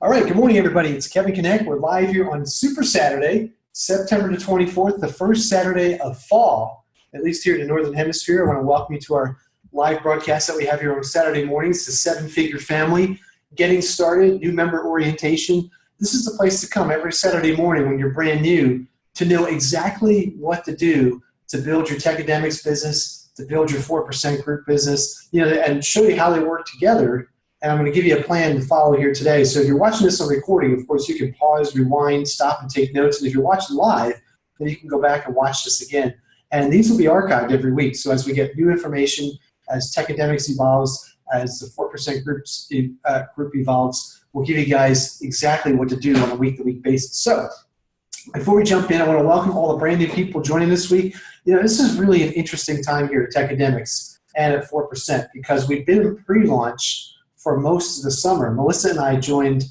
All right, good morning, everybody. It's Kevin Connect. We're live here on Super Saturday, September the 24th, the first Saturday of fall, at least here in the Northern Hemisphere. I want to welcome you to our live broadcast that we have here on Saturday mornings, the seven-figure family, getting started, new member orientation. This is the place to come every Saturday morning when you're brand new to know exactly what to do to build your Tecademics business, to build your 4% group business, and show you how they work together. And I'm going to give you a plan to follow here today. So if you're watching this on recording, of course, you can pause, rewind, stop, and take notes. And if you're watching live, then you can go back and watch this again. And these will be archived every week. So as we get new information, as Tecademics evolves, as the 4% group evolves, we'll give you guys exactly what to do on a week-to-week basis. So before we jump in, I want to welcome all the brand new people joining this week. This is really an interesting time here at Tecademics and at 4% because we've been in pre-launch for most of the summer. Melissa and I joined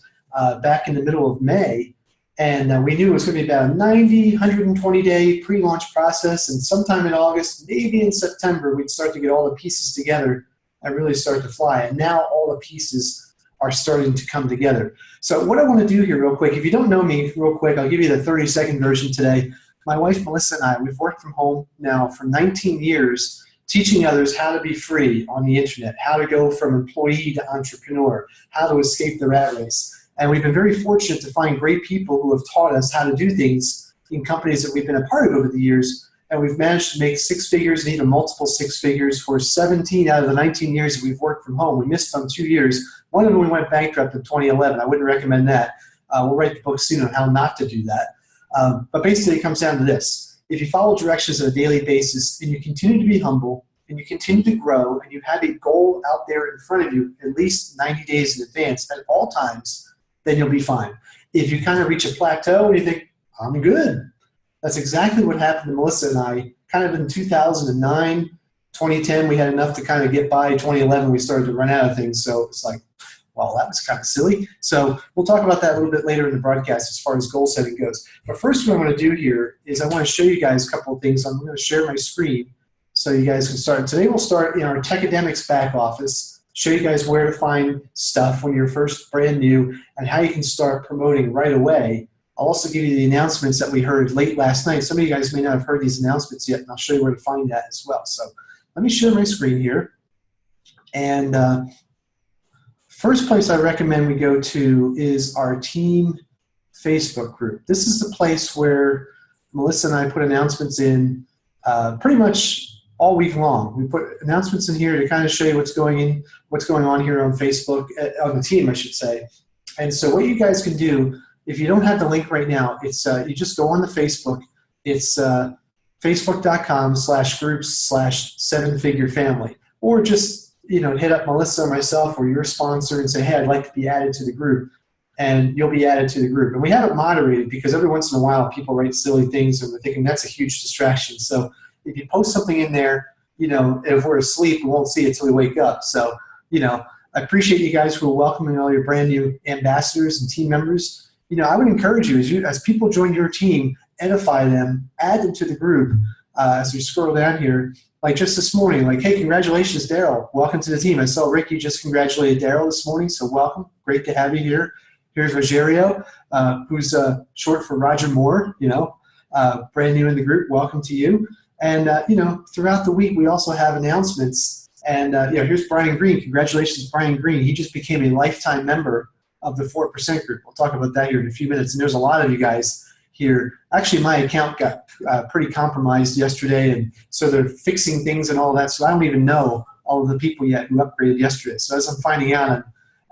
back in the middle of May, and we knew it was going to be about a 90, 120-day pre-launch process, and sometime in August, maybe in September, we'd start to get all the pieces together and really start to fly. And now all the pieces are starting to come together. So what I want to do here real quick, if you don't know me real quick, I'll give you the 30-second version today. My wife, Melissa, and I, we've worked from home now for 19 years, teaching others how to be free on the internet, how to go from employee to entrepreneur, how to escape the rat race. And we've been very fortunate to find great people who have taught us how to do things in companies that we've been a part of over the years. And we've managed to make six figures and even multiple six figures for 17 out of the 19 years that we've worked from home. We missed on 2 years. One of them we went bankrupt in 2011. I wouldn't recommend that. We'll write the book soon on how not to do that. But basically it comes down to this. If you follow directions on a daily basis and you continue to be humble and you continue to grow and you have a goal out there in front of you at least 90 days in advance at all times, then you'll be fine. If you kind of reach a plateau and you think, I'm good. That's exactly what happened to Melissa and I kind of in 2009, 2010, we had enough to kind of get by. 2011, we started to run out of things. So it's like, well, that was kind of silly. So we'll talk about that a little bit later in the broadcast as far as goal setting goes. But first what I want to do here is I want to show you guys a couple of things. I'm going to share my screen so you guys can start. Today we'll start in our Tecademics back office, show you guys where to find stuff when you're first brand new and how you can start promoting right away. I'll also give you the announcements that we heard late last night. Some of you guys may not have heard these announcements yet, and I'll show you where to find that as well. So let me share my screen here. And first place I recommend we go to is our team Facebook group. This is the place where Melissa and I put announcements in pretty much all week long. We put announcements in here to kind of show you what's going on here on Facebook, on the team, I should say. And so what you guys can do, if you don't have the link right now, it's you just go on the Facebook. It's facebook.com/groups/7figure-family, or just hit up Melissa or myself or your sponsor and say, hey, I'd like to be added to the group, and you'll be added to the group. And we have it moderated because every once in a while people write silly things and we're thinking that's a huge distraction. So if you post something in there, if we're asleep, we won't see it till we wake up. So, I appreciate you guys who are welcoming all your brand new ambassadors and team members. I would encourage you as people join your team, edify them, add them to the group. As we scroll down here, like just this morning, like, hey, congratulations, Daryl. Welcome to the team. I saw Ricky just congratulated Daryl this morning, so welcome. Great to have you here. Here's Rogerio, who's short for Roger Moore, brand new in the group. Welcome to you. And, throughout the week, we also have announcements. And, here's Brian Green. Congratulations, Brian Green. He just became a lifetime member of the 4% group. We'll talk about that here in a few minutes. And there's a lot of you guys here. Actually, my account got pretty compromised yesterday, and so they're fixing things and all that. So I don't even know all of the people yet who upgraded yesterday. So as I'm finding out, I'm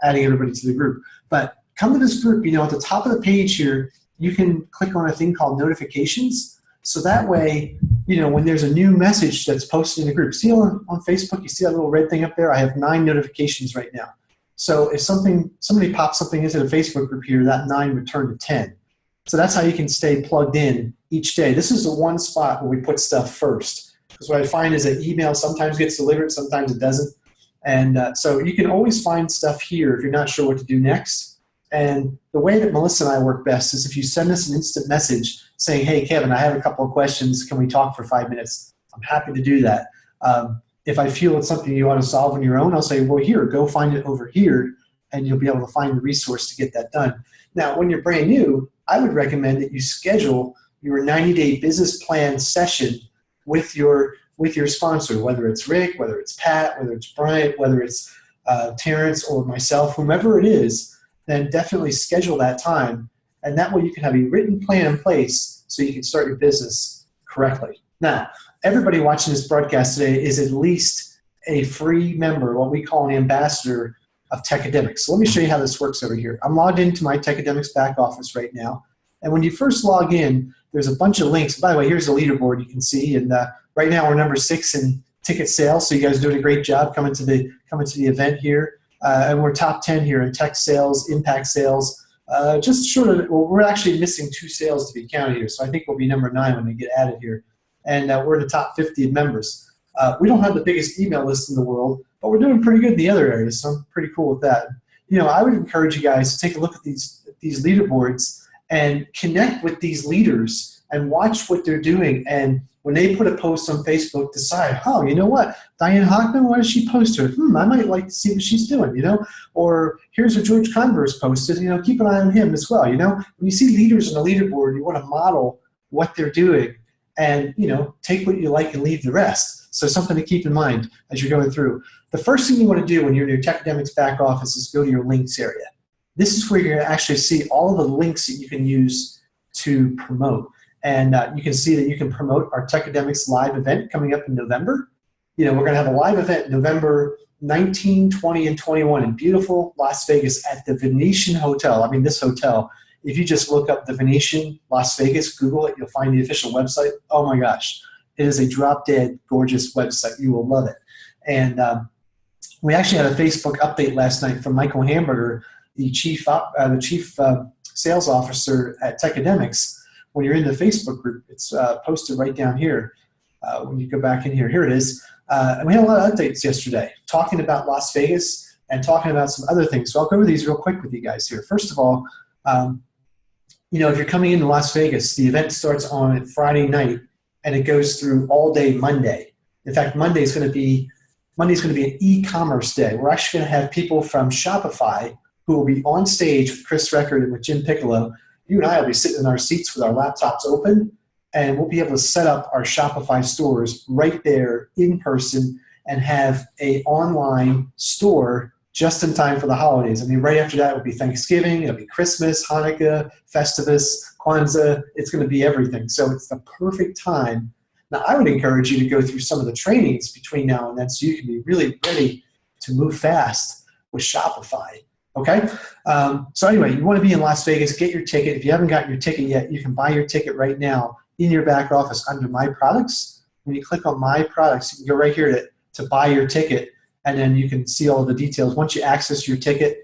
adding everybody to the group. But come to this group. At the top of the page here, you can click on a thing called notifications. So that way, when there's a new message that's posted in the group, see on Facebook, you see that little red thing up there? I have 9 notifications right now. So if somebody pops something into the Facebook group here, that 9 would turn to 10. So that's how you can stay plugged in each day. This is the one spot where we put stuff first. Because what I find is that email sometimes gets delivered, sometimes it doesn't. And so you can always find stuff here if you're not sure what to do next. And the way that Melissa and I work best is if you send us an instant message saying, hey, Kevin, I have a couple of questions. Can we talk for 5 minutes? I'm happy to do that. If I feel it's something you want to solve on your own, I'll say, well, here, go find it over here. and you'll be able to find the resource to get that done. Now, when you're brand new, I would recommend that you schedule your 90-day business plan session with your sponsor, whether it's Rick, whether it's Pat, whether it's Bryant, whether it's Terrence or myself, whomever it is, then definitely schedule that time. And that way you can have a written plan in place so you can start your business correctly. Now, everybody watching this broadcast today is at least a free member, what we call an ambassador of Tecademics. So let me show you how this works over here. I'm logged into my Tecademics back office right now. And when you first log in, there's a bunch of links. By the way, here's the leaderboard you can see. And right now we're number 6 in ticket sales. So you guys are doing a great job coming to the event here. And we're top 10 here in tech sales, impact sales. Just short of, well, we're actually missing 2 sales to be counted here. So I think we'll be number 9 when they get added here. And we're in the top 50 of members. We don't have the biggest email list in the world, but we're doing pretty good in the other areas. So I'm pretty cool with that. You know, I would encourage you guys to take a look at these leaderboards and connect with these leaders and watch what they're doing. And when they put a post on Facebook, decide, oh, you know what, Diane Hockman, why does she post her? I might like to see what she's doing, you know? Or here's what George Converse posted, you know, keep an eye on him as well, you know? When you see leaders on the leaderboard, you want to model what they're doing and, you know, take what you like and leave the rest. So something to keep in mind as you're going through. The first thing you want to do when you're in your Tecademics back office is go to your links area. This is where you're going to actually see all of the links that you can use to promote. And you can see that you can promote our Tecademics live event coming up in November. You know, we're going to have a live event November 19, 20, and 21 in beautiful Las Vegas at the Venetian Hotel. I mean, this hotel, if you just look up the Venetian Las Vegas, Google it, you'll find the official website. Oh my gosh, it is a drop-dead gorgeous website. You will love it. And we actually had a Facebook update last night from Michael Hamburger, the chief sales officer at Tecademics. When you're in the Facebook group, it's posted right down here. When you go back in here, here it is. And we had a lot of updates yesterday talking about Las Vegas and talking about some other things. So I'll go over these real quick with you guys here. First of all, you know, if you're coming into Las Vegas, the event starts on Friday night and it goes through all day Monday. In fact, Monday's going to be an e-commerce day. We're actually going to have people from Shopify who will be on stage with Chris Record and with Jim Piccolo. You and I will be sitting in our seats with our laptops open, and we'll be able to set up our Shopify stores right there in person and have an online store just in time for the holidays. I mean, right after that will be Thanksgiving, it'll be Christmas, Hanukkah, Festivus, Kwanzaa. It's going to be everything. So it's the perfect time. Now, I would encourage you to go through some of the trainings between now and then so you can be really ready to move fast with Shopify. Okay? So anyway, you want to be in Las Vegas, get your ticket. If you haven't gotten your ticket yet, you can buy your ticket right now in your back office under My Products. When you click on My Products, you can go right here to buy your ticket, and then you can see all of the details. Once you access your ticket,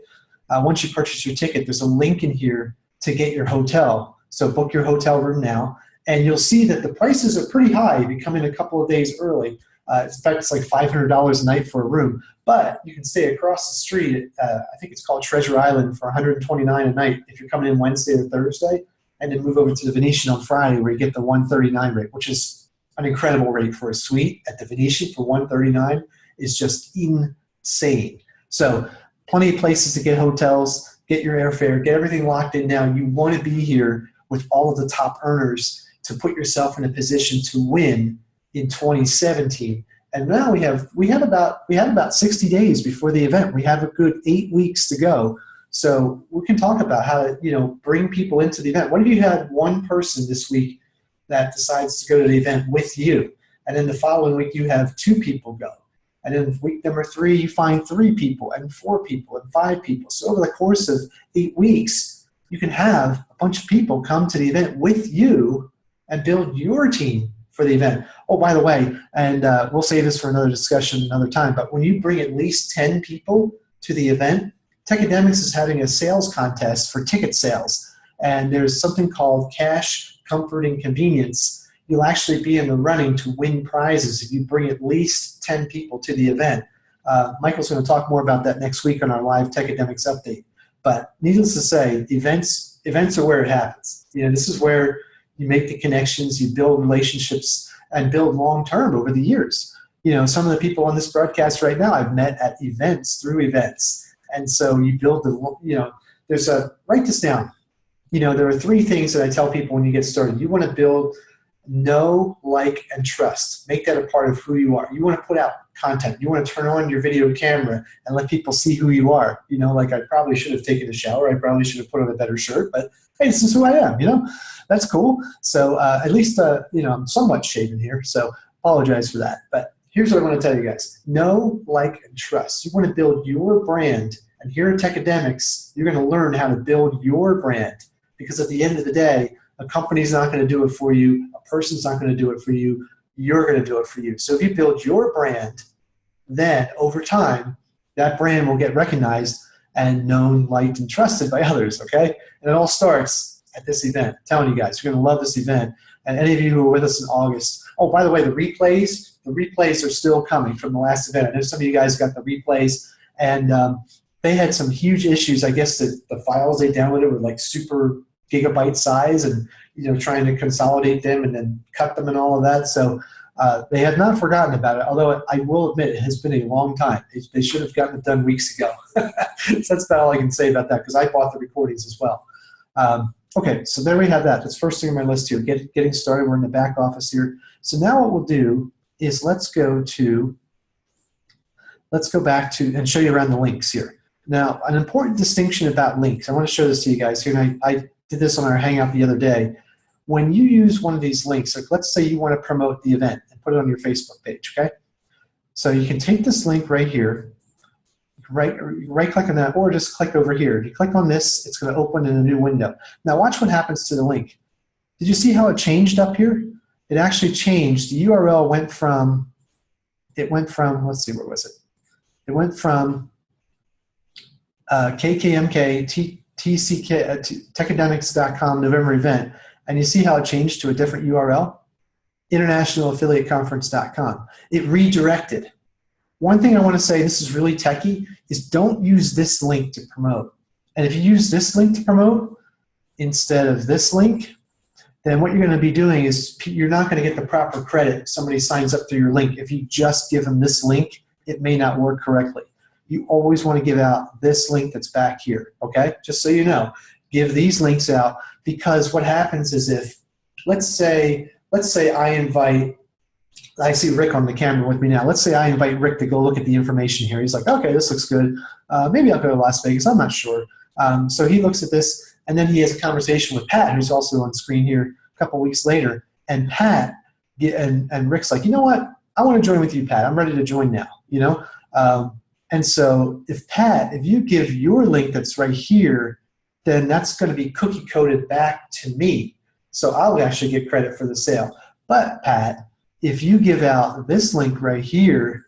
once you purchase your ticket, there's a link in here to get your hotel. So book your hotel room now, and you'll see that the prices are pretty high if you come in a couple of days early. In fact, it's like $500 a night for a room. But you can stay across the street at, I think it's called Treasure Island for $129 a night if you're coming in Wednesday or Thursday, and then move over to the Venetian on Friday where you get the $139 rate, which is an incredible rate for a suite at the Venetian for $139 is just insane. So plenty of places to get hotels, get your airfare, get everything locked in now. You want to be here with all of the top earners to put yourself in a position to win in 2017. And now we have about 60 days before the event. We have a good 8 weeks to go. So we can talk about how to, you know, bring people into the event. What if you had one person this week that decides to go to the event with you, and then the following week you have 2 people go, and then week number 3 you find 3 people and 4 people and 5 people. So over the course of 8 weeks, you can have a bunch of people come to the event with you and build your team for the event. Oh, by the way, and we'll save this for another discussion another time, but when you bring at least 10 people to the event, Tecademics is having a sales contest for ticket sales. And there's something called Cash, Comfort, and Convenience. You'll actually be in the running to win prizes if you bring at least 10 people to the event. Michael's going to talk more about that next week on our live Tecademics update. But needless to say, events are where it happens. You know, this is where you make the connections, you build relationships, and build long-term over the years. You know, some of the people on this broadcast right now I've met at events, through events. And so you build write this down. There are 3 things that I tell people when you get started. You want to build know, like, and trust. Make that a part of who you are. You want to put out content. You want to turn on your video camera and let people see who you are. Like I probably should have taken a shower. I probably should have put on a better shirt, but hey, this is who I am, That's cool. So at least, I'm somewhat shaven here, so apologize for that. But here's what I want to tell you guys. Know, like, and trust. You want to build your brand. And here at Tecademics, you're going to learn how to build your brand. Because at the end of the day, a company's not going to do it for you. A person's not going to do it for you. You're going to do it for you. So if you build your brand, then over time, that brand will get recognized and known, liked, and trusted by others, okay? And it all starts at this event. I'm telling you guys, you're going to love this event. And any of you who are with us in August, oh, by the way, the replays are still coming from the last event. I know some of you guys got the replays, and they had some huge issues. I guess the files they downloaded were like super gigabyte size, and trying to consolidate them and then cut them and all of that. So they have not forgotten about it, although I will admit it has been a long time. They should have gotten it done weeks ago. So that's about all I can say about that, because I bought the recordings as well. Okay, so there we have that. That's the first thing on my list here, getting started. We're in the back office here. So now what we'll do is let's go back to and show you around the links here. Now, an important distinction about links. I want to show this to you guys here, and I did this on our Hangout the other day. When you use one of these links, like let's say you want to promote the event and put it on your Facebook page, okay? So you can take this link right here, right-click on that, or just click over here. If you click on this, it's going to open in a new window. Now watch what happens to the link. Did you see how it changed up here? It actually changed. The URL went from, let's see, where was it? It went from KKMK, Tecademics.com November event, and you see how it changed to a different URL? internationalaffiliateconference.com. It redirected. One thing I want to say, this is really techie, is don't use this link to promote. And if you use this link to promote instead of this link, then what you're going to be doing is you're not going to get the proper credit if somebody signs up through your link. If you just give them this link, it may not work correctly. You always want to give out this link that's back here, okay? Just so you know, give these links out, because what happens is if, let's say I see Rick on the camera with me now. Let's say I invite Rick to go look at the information here. He's like, okay, this looks good. Maybe I'll go to Las Vegas. I'm not sure. So he looks at this, and then he has a conversation with Pat, who's also on screen here a couple weeks later. And Pat and Rick's like, you know what? I want to join with you, Pat. I'm ready to join now. And so if you give your link that's right here, then that's going to be cookie coded back to me. So I'll actually get credit for the sale. But Pat, if you give out this link right here,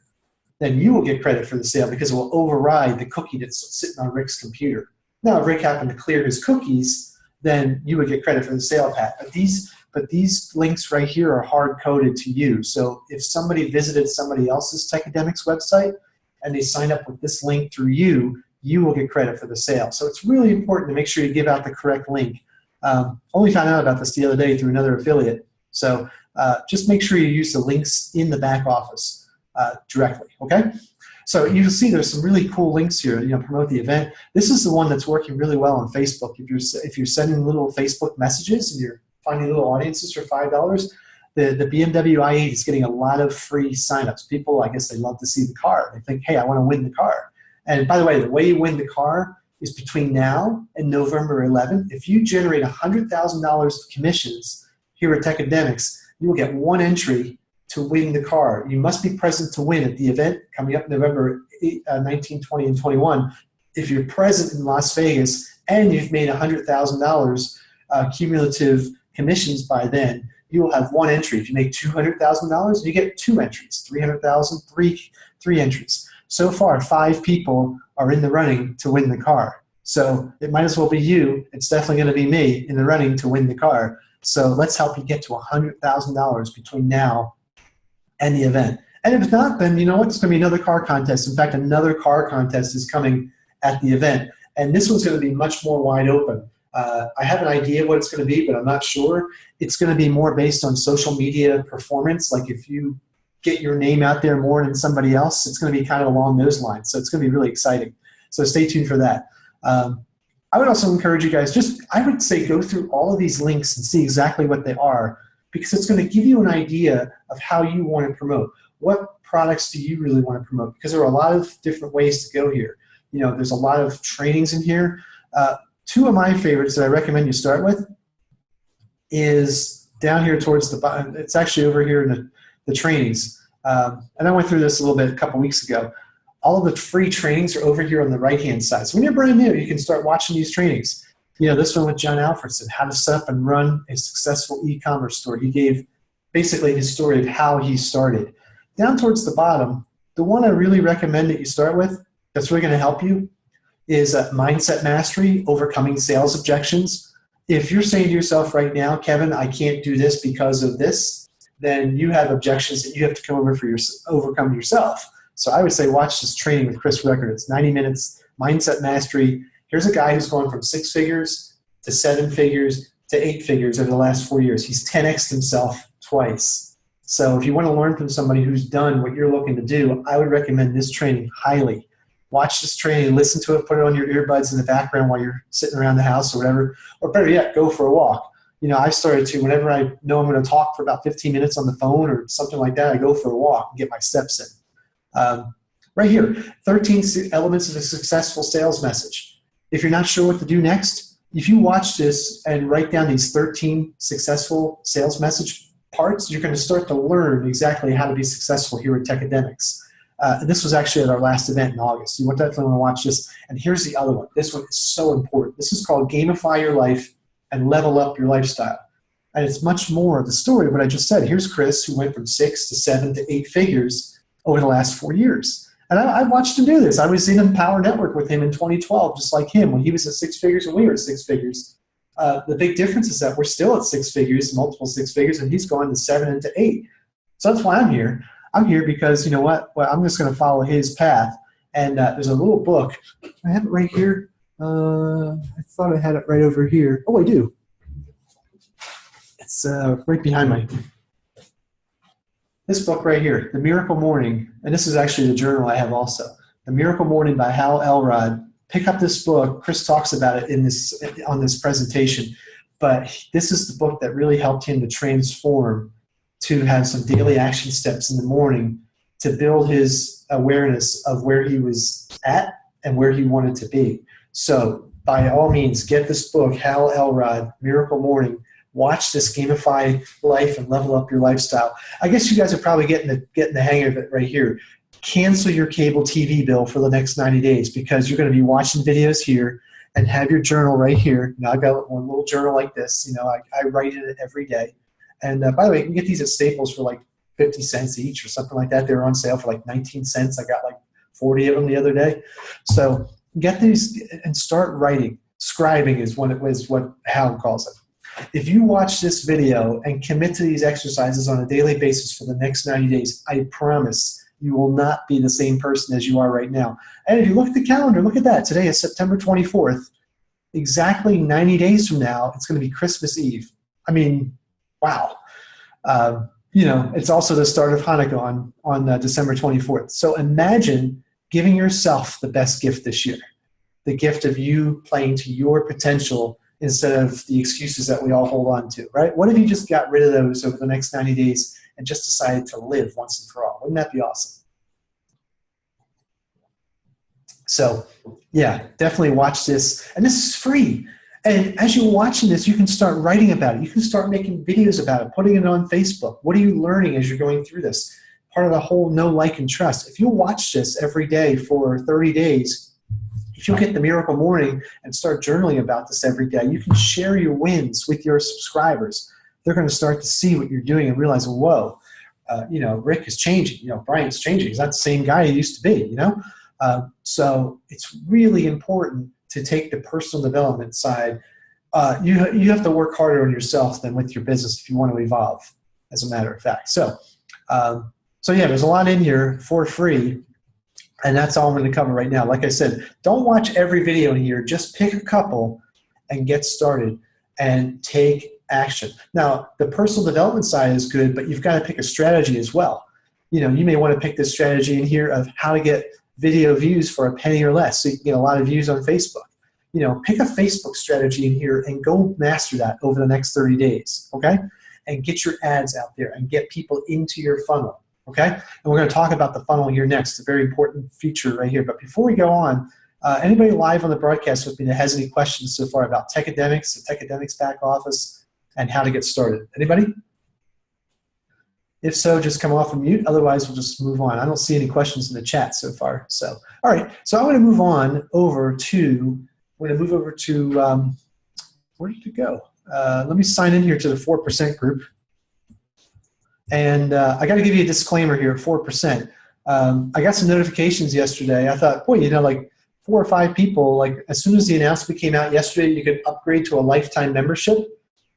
then you will get credit for the sale, because it will override the cookie that's sitting on Rick's computer. Now, if Rick happened to clear his cookies, then you would get credit for the sale, Pat. But these links right here are hard-coded to you. So if somebody visited somebody else's Tecademics website and they sign up with this link through you, you will get credit for the sale. So it's really important to make sure you give out the correct link. Only found out about this the other day through another affiliate. So just make sure you use the links in the back office directly, okay? So you'll see there's some really cool links here, promote the event. This is the one that's working really well on Facebook. If you're sending little Facebook messages and you're finding little audiences for $5, the BMW i8 is getting a lot of free signups. People, I guess they love to see the car. They think, hey, I want to win the car. And by the way you win the car is between now and November 11th. If you generate $100,000 of commissions here at Tecademics, you will get one entry to win the car. You must be present to win at the event coming up November 19, 20, and 21. If you're present in Las Vegas and you've made $100,000 cumulative commissions by then, you will have one entry. If you make $200,000, you get two entries. $300,000, three entries. So far, 5 people are in the running to win the car. So it might as well be you. It's definitely going to be me in the running to win the car. So let's help you get to $100,000 between now and the event. And if not, then you know what? It's going to be another car contest. In fact, another car contest is coming at the event. And this one's going to be much more wide open. I have an idea what it's going to be, but I'm not sure. It's going to be more based on social media performance. Like if you get your name out there more than somebody else, it's going to be kind of along those lines. So it's going to be really exciting. So stay tuned for that. I would also encourage you guys, I would say go through all of these links and see exactly what they are, because it's going to give you an idea of how you want to promote. What products do you really want to promote? Because there are a lot of different ways to go here. There's a lot of trainings in here. Two of my favorites that I recommend you start with is down here towards the bottom. It's actually over here in the trainings. And I went through this a little bit a couple weeks ago. All of the free trainings are over here on the right-hand side. So when you're brand new, you can start watching these trainings. This one with John Alfredson, how to set up and run a successful e-commerce store. He gave basically his story of how he started. Down towards the bottom, the one I really recommend that you start with that's really going to help you is Mindset Mastery, Overcoming Sales Objections. If you're saying to yourself right now, Kevin, I can't do this because of this, then you have objections that you have to overcome yourself. So I would say watch this training with Chris Record. It's 90 minutes, Mindset Mastery. Here's a guy who's gone from 6 figures to 7 figures to 8 figures over the last 4 years. He's 10x'd himself twice. So if you want to learn from somebody who's done what you're looking to do, I would recommend this training highly. Watch this training, listen to it, put it on your earbuds in the background while you're sitting around the house or whatever. Or better yet, go for a walk. I started to, whenever I know I'm going to talk for about 15 minutes on the phone or something like that, I go for a walk and get my steps in. Right here, 13 elements of a successful sales message. If you're not sure what to do next, if you watch this and write down these 13 successful sales message parts, you're going to start to learn exactly how to be successful here at Tecademics. And this was actually at our last event in August. You definitely want to watch this. And here's the other one. This one is so important. This is called Gamify Your Life and Level Up Your Lifestyle. And it's much more of the story of what I just said. Here's Chris, who went from 6 to 7 to 8 figures over the last 4 years. And I watched him do this. I was in Empower Network with him in 2012, just like him, when he was at 6 figures and we were at 6 figures. The big difference is that we're still at 6 figures, multiple 6 figures, and he's gone to 7 and to 8. So that's why I'm here. I'm here because, you know what? Well, I'm just going to follow his path. And there's a little book. I have it right here. I thought I had it right over here. Oh, I do. It's right behind me. This book right here, The Miracle Morning, and this is actually the journal I have also. The Miracle Morning by Hal Elrod. Pick up this book. Chris talks about it on this presentation. But this is the book that really helped him to transform, to have some daily action steps in the morning to build his awareness of where he was at and where he wanted to be. So by all means, get this book, Hal Elrod, Miracle Morning. Watch this, Gamify Life and Level Up Your Lifestyle. I guess you guys are probably getting the hang of it right here. Cancel your cable TV bill for the next 90 days because you're going to be watching videos here and have your journal right here. Now I've got one little journal like this. I write in it every day. And by the way, you can get these at Staples for like 50 cents each or something like that. They were on sale for like 19 cents. I got like 40 of them the other day. So get these and start writing. Scribing is what Hal calls it. If you watch this video and commit to these exercises on a daily basis for the next 90 days, I promise you will not be the same person as you are right now. And if you look at the calendar, look at that. Today is September 24th. Exactly 90 days from now, it's going to be Christmas Eve. I mean, wow. It's also the start of Hanukkah on December 24th. So imagine giving yourself the best gift this year, the gift of you playing to your potential instead of the excuses that we all hold on to, right? What if you just got rid of those over the next 90 days and just decided to live once and for all? Wouldn't that be awesome? So, yeah, definitely watch this. And this is free. And as you're watching this, you can start writing about it. You can start making videos about it, putting it on Facebook. What are you learning as you're going through this? Part of the whole know, like, and trust. If you watch this every day for 30 days, if you get the Miracle Morning and start journaling about this every day, you can share your wins with your subscribers. They're going to start to see what you're doing and realize, whoa, Rick is changing. Brian's changing. He's not the same guy he used to be, So it's really important to take the personal development side. You have to work harder on yourself than with your business if you want to evolve, as a matter of fact. So yeah, there's a lot in here for free. And that's all I'm going to cover right now. Like I said, don't watch every video in here. Just pick a couple and get started and take action. Now, the personal development side is good, but you've got to pick a strategy as well. You may want to pick this strategy in here of how to get video views for a penny or less, so you can get a lot of views on Facebook. Pick a Facebook strategy in here and go master that over the next 30 days, okay? And get your ads out there and get people into your funnel, okay? And we're going to talk about the funnel here next. It's a very important feature right here. But before we go on, anybody live on the broadcast with me that has any questions so far about Tecademics, the Tecademics back office, and how to get started? Anybody? If so, just come off and mute. Otherwise, we'll just move on. I don't see any questions in the chat so far. So, all right. So I'm going to move on over to, where did it go? Let me sign in here to the 4% group. And I got to give you a disclaimer here at 4%. I got some notifications yesterday. I thought, boy, like 4 or 5 people, like as soon as the announcement came out yesterday, you could upgrade to a lifetime membership.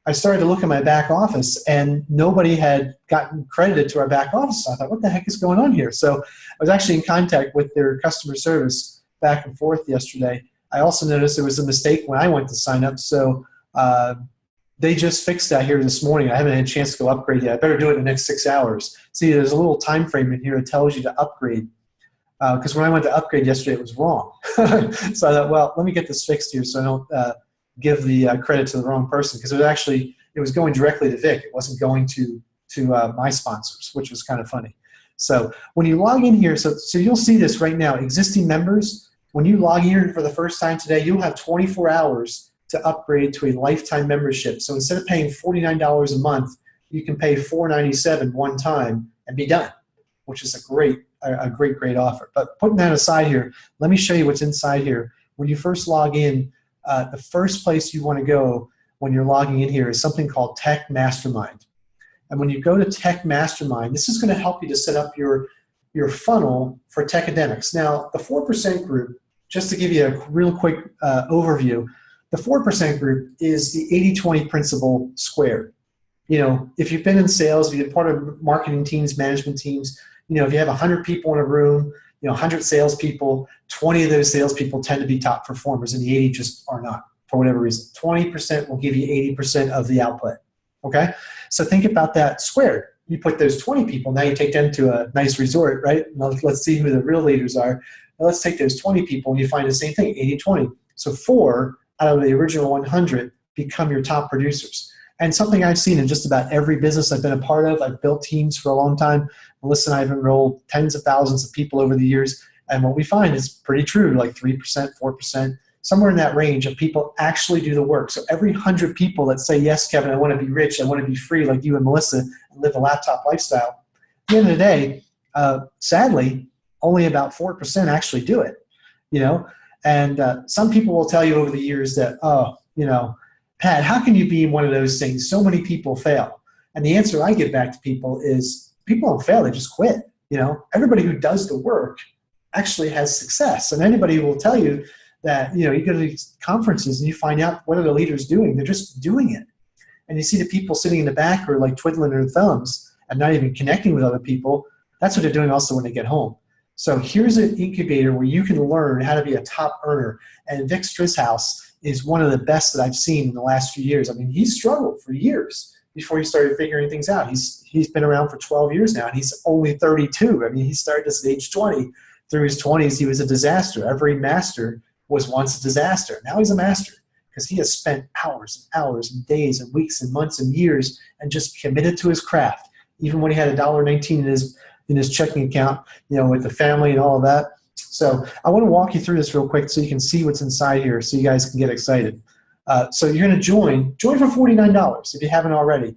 I started to look at my back office, and nobody had gotten credited to our back office. So I thought, what the heck is going on here? So I was actually in contact with their customer service back and forth yesterday. I also noticed there was a mistake when I went to sign up. So they just fixed that here this morning. I haven't had a chance to go upgrade yet. I better do it in the next 6 hours. See, there's a little time frame in here that tells you to upgrade. Because when I went to upgrade yesterday, it was wrong. So I thought, well, let me get this fixed here so I don't give the credit to the wrong person, because it was going directly to Vic. It wasn't going to my sponsors, which was kind of funny. So when you log in here, so you'll see this right now. Existing members, when you log in for the first time today, you'll have 24 hours to upgrade to a lifetime membership. So instead of paying $49 a month, you can pay $4.97 one time and be done, which is a great offer. But putting that aside here, let me show you what's inside here. When you first log in, the first place you want to go when you're logging in here is something called Tech Mastermind. And when you go to Tech Mastermind, this is going to help you to set up your funnel for Tecademics. Now, the 4% group, just to give you a real quick overview, the 4% group is the 80-20 principle squared. If you've been in sales, if you've been part of marketing teams, management teams, if you have 100 people in a room, 100 salespeople, 20 of those salespeople tend to be top performers, and the 80 just are not, for whatever reason. 20% will give you 80% of the output, okay? So think about that squared. You put those 20 people, now you take them to a nice resort, right? Let's see who the real leaders are. Now let's take those 20 people, and you find the same thing, 80-20. So 4 out of the original 100 become your top producers. And something I've seen in just about every business I've been a part of, I've built teams for a long time. Melissa and I have enrolled tens of thousands of people over the years. And what we find is pretty true, like 3%, 4%, somewhere in that range of people actually do the work. So every 100 people that say, yes, Kevin, I want to be rich, I want to be free like you and Melissa and live a laptop lifestyle, at the end of the day, sadly, only about 4% actually do it, And some people will tell you over the years that, Pat, how can you be in one of those things? So many people fail. And the answer I give back to people is people don't fail, they just quit. Everybody who does the work actually has success. And anybody will tell you that, you go to these conferences and you find out what are the leaders doing. They're just doing it. And you see the people sitting in the back who are like twiddling their thumbs and not even connecting with other people. That's what they're doing also when they get home. So here's an incubator where you can learn how to be a top earner. And Vic Strisshouse is one of the best that I've seen in the last few years. I mean, he struggled for years before he started figuring things out. He's been around for 12 years now, and he's only 32. I mean, he started this at age 20. Through his 20s, he was a disaster. Every master was once a disaster. Now he's a master because he has spent hours and hours and days and weeks and months and years and just committed to his craft. Even when he had $1.19 in his checking account, with the family and all of that. So I want to walk you through this real quick so you can see what's inside here so you guys can get excited. So you're going to join for $49 if you haven't already.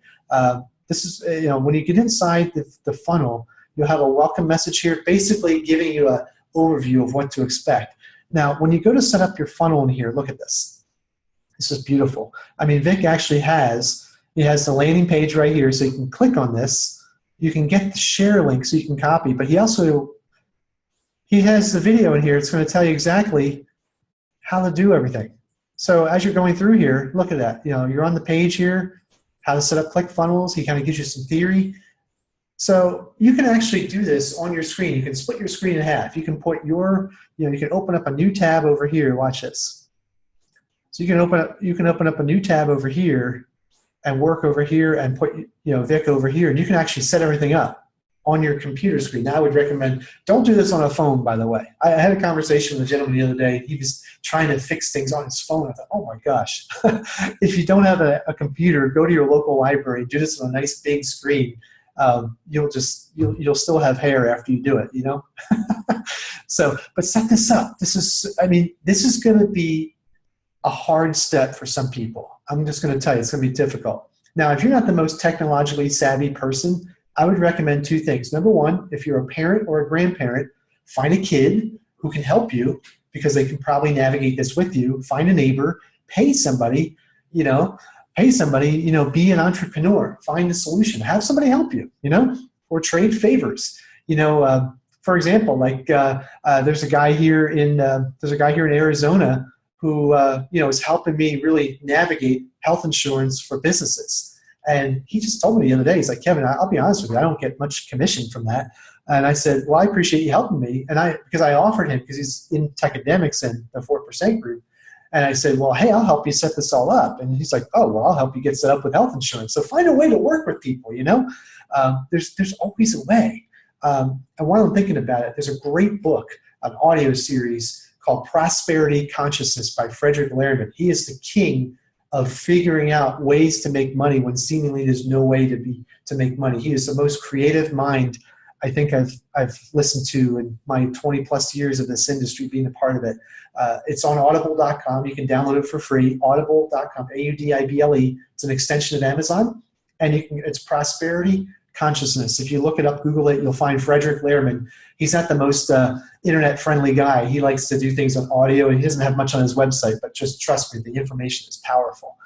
This is, when you get inside the funnel, you'll have a welcome message here basically giving you an overview of what to expect. Now, when you go to set up your funnel in here, look at this. This is beautiful. I mean, Vic actually has the landing page right here, so you can click on this. You can get the share link so you can copy, but he has the video in here. It's going to tell you exactly how to do everything. So as you're going through here, look at that. You're on the page here, how to set up ClickFunnels. He kind of gives you some theory. So you can actually do this on your screen. You can split your screen in half. You can put you can open up a new tab over here. Watch this. So you can open up a new tab over here and work over here and put Vic over here, and you can actually set everything up. on your computer screen. Now, I would recommend, don't do this on a phone, by the way. I had a conversation with a gentleman the other day. He was trying to fix things on his phone. I thought, oh my gosh, if you don't have a computer, go to your local library, do this on a nice big screen. You'll still have hair after you do it, you know? So, but set this up. This is going to be a hard step for some people. I'm just going to tell you, it's going to be difficult. Now, if you're not the most technologically savvy person, I would recommend two things. Number one, if you're a parent or a grandparent, find a kid who can help you because they can probably navigate this with you. Find a neighbor, pay somebody, be an entrepreneur, find a solution, have somebody help you, or trade favors. For example, like there's a guy here in Arizona who is helping me really navigate health insurance for businesses. And he just told me the other day, he's like, Kevin, I'll be honest with you, I don't get much commission from that. And I said, well, I appreciate you helping me. And because I offered him, because he's in Tecademics and the 4% group. And I said, well, hey, I'll help you set this all up. And he's like, oh, well, I'll help you get set up with health insurance. So find a way to work with people, There's always a way. And while I'm thinking about it, there's a great book, an audio series called Prosperity Consciousness by Frederick Lehrman. He is the king of figuring out ways to make money when seemingly there's no way to make money. He is the most creative mind I think I've listened to in my 20 plus years of this industry, being a part of it. It's on audible.com. You can download it for free. Audible.com, Audible. It's an extension of Amazon, and it's Prosperity Consciousness. If you look it up, Google it, you'll find Frederick Lehrman. He's not the most internet-friendly guy. He likes to do things on audio, and he doesn't have much on his website, but just trust me, the information is powerful.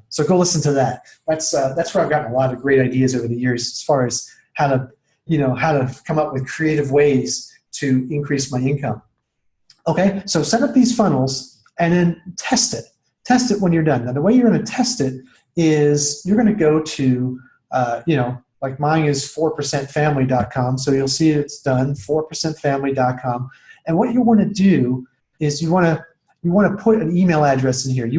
So go listen to that. That's where I've gotten a lot of great ideas over the years as far as how to come up with creative ways to increase my income. Okay, so set up these funnels and then test it. Test it when you're done. Now, the way you're going to test it is you're going to go to, like mine is 4percentfamily.com. So you'll see it's done, 4percentfamily.com. And what you want to do is you want to put an email address in here.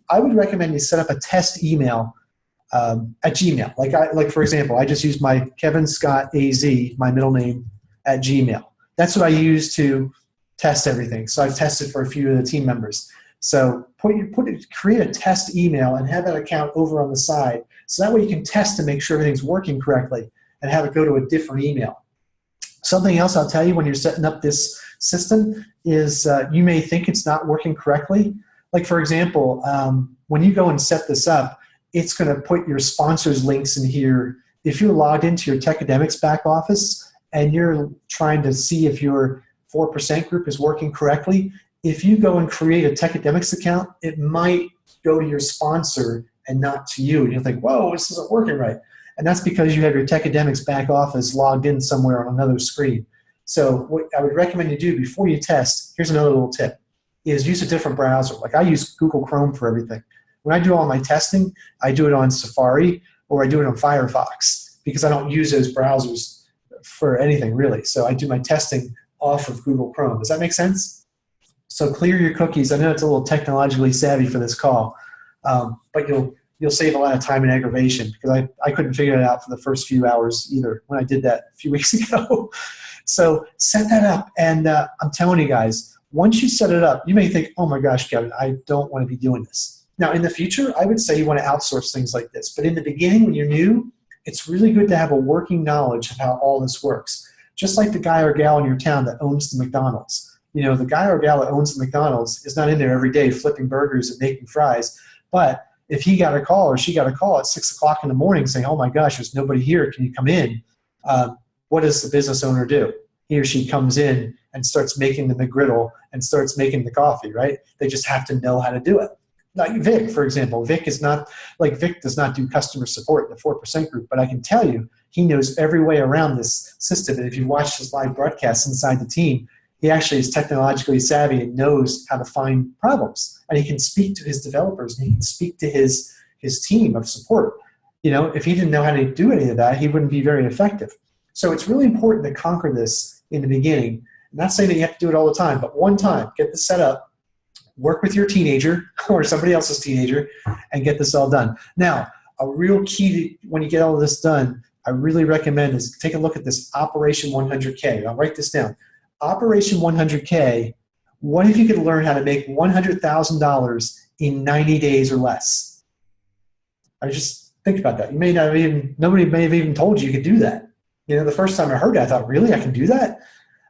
I would recommend you set up a test email at Gmail. Like for example, I just used my Kevin Scott AZ, my middle name, at Gmail. That's what I use to test everything. So I've tested for a few of the team members. So create a test email and have that account over on the side. So that way you can test to make sure everything's working correctly and have it go to a different email. Something else I'll tell you when you're setting up this system is you may think it's not working correctly. Like for example, when you go and set this up, it's going to put your sponsors links in here. If you're logged into your Tecademics back office and you're trying to see if your 4% group is working correctly, if you go and create a Tecademics account, it might go to your sponsor and not to you. And you'll think, whoa, this isn't working right. And that's because you have your Tecademics back office logged in somewhere on another screen. So what I would recommend you do before you test, here's another little tip, is use a different browser. Like I use Google Chrome for everything. When I do all my testing, I do it on Safari or I do it on Firefox because I don't use those browsers for anything really. So I do my testing off of Google Chrome. Does that make sense? So clear your cookies. I know it's a little technologically savvy for this call, but you'll save a lot of time and aggravation because I couldn't figure it out for the first few hours either when I did that a few weeks ago. So set that up, and I'm telling you guys, once you set it up, you may think, oh my gosh, Kevin, I don't want to be doing this. Now, in the future, I would say you want to outsource things like this. But in the beginning, when you're new, it's really good to have a working knowledge of how all this works. Just like the guy or gal in your town that owns the McDonald's. The guy or gal that owns the McDonald's is not in there every day flipping burgers and making fries. But if he got a call or she got a call at 6 o'clock in the morning saying, oh my gosh, there's nobody here, can you come in? What does the business owner do? He or she comes in and starts making the McGriddle and starts making the coffee, right? They just have to know how to do it. Like Vic, for example. Vic does not do customer support in the 4% group, but I can tell you he knows every way around this system. And if you watch his live broadcasts inside the team, he actually is technologically savvy and knows how to find problems. And he can speak to his developers and he can speak to his team of support. If he didn't know how to do any of that, he wouldn't be very effective. So it's really important to conquer this in the beginning. I'm not saying that you have to do it all the time, but one time, get this set up, work with your teenager or somebody else's teenager, and get this all done. Now, a real key to, when you get all of this done, I really recommend is take a look at this Operation 100K. I'll write this down. Operation 100K, what if you could learn how to make $100,000 in 90 days or less? I just think about that. Nobody may have even told you you could do that. The first time I heard that, I thought, really, I can do that?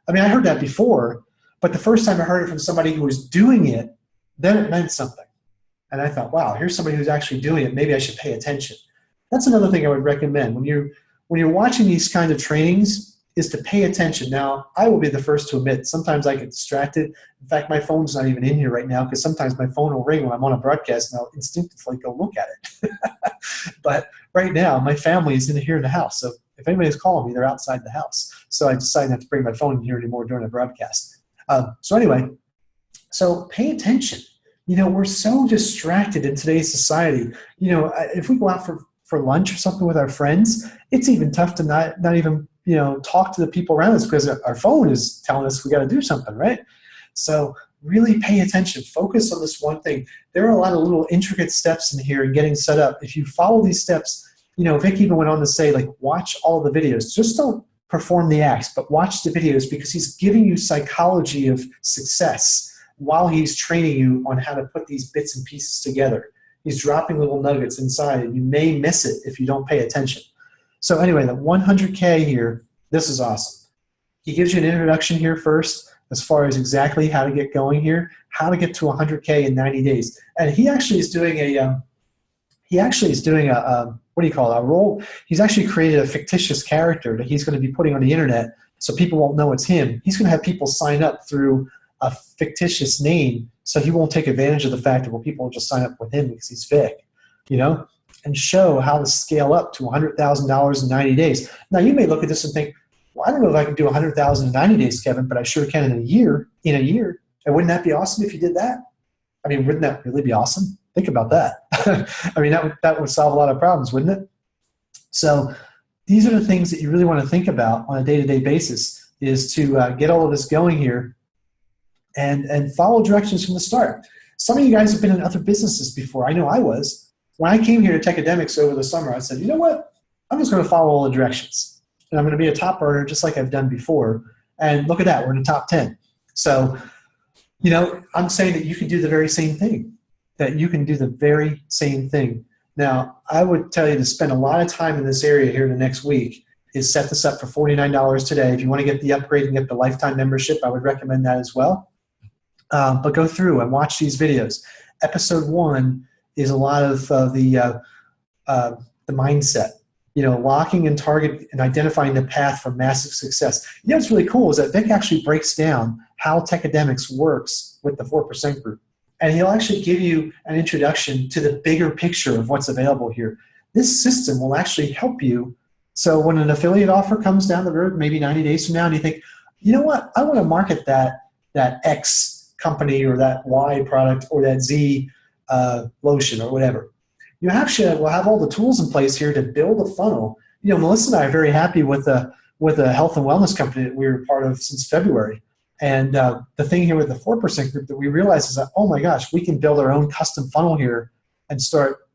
I mean, I heard that before, but the first time I heard it from somebody who was doing it, then it meant something. And I thought, wow, here's somebody who's actually doing it. Maybe I should pay attention. That's another thing I would recommend. When you're watching these kinds of trainings, is to pay attention. Now, I will be the first to admit, sometimes I get distracted. In fact, my phone's not even in here right now because sometimes my phone will ring when I'm on a broadcast and I'll instinctively go look at it. But right now, my family is here in the house. So if anybody's calling me, they're outside the house. So I decided not to bring my phone in here anymore during the broadcast. So anyway, so pay attention. We're so distracted in today's society. If we go out for lunch or something with our friends, it's even tough to not even talk to the people around us because our phone is telling us we got to do something, right? So really pay attention. Focus on this one thing. There are a lot of little intricate steps in here in getting set up. If you follow these steps, Vic even went on to say, like, watch all the videos. Just don't perform the acts, but watch the videos because he's giving you psychology of success while he's training you on how to put these bits and pieces together. He's dropping little nuggets inside, and you may miss it if you don't pay attention. So anyway, the 100K here, this is awesome. He gives you an introduction here first as far as exactly how to get going here, how to get to 100K in 90 days. And he actually is doing a what do you call it, a role. He's actually created a fictitious character that he's going to be putting on the internet so people won't know it's him. He's going to have people sign up through a fictitious name so he won't take advantage of the fact that people will just sign up with him because he's Vic, and show how to scale up to $100,000 in 90 days. Now, you may look at this and think, well, I don't know if I can do $100,000 in 90 days, Kevin, but I sure can in a year. And wouldn't that be awesome if you did that? I mean, wouldn't that really be awesome? Think about that. I mean, that would solve a lot of problems, wouldn't it? So these are the things that you really want to think about on a day-to-day basis, is to get all of this going here and follow directions from the start. Some of you guys have been in other businesses before. I know I was. When I came here to Tecademics over the summer, I said, you know what? I'm just going to follow all the directions. And I'm going to be a top earner just like I've done before. And look at that. We're in the top 10. So, I'm saying that you can do the very same thing. Now, I would tell you to spend a lot of time in this area here in the next week is set this up for $49 today. If you want to get the upgrade and get the lifetime membership, I would recommend that as well. But go through and watch these videos. Episode 1 is a lot of the mindset, locking and target and identifying the path for massive success. What's really cool is that Vic actually breaks down how Tecademics works with the 4% group. And he'll actually give you an introduction to the bigger picture of what's available here. This system will actually help you. So when an affiliate offer comes down the road, maybe 90 days from now, and you think, you know what, I want to market that X company or that Y product or that Z lotion or whatever. You actually will have all the tools in place here to build a funnel. Melissa and I are very happy with a health and wellness company that we were part of since February. And the thing here with the 4% group that we realized is that, oh my gosh, we can build our own custom funnel here and start,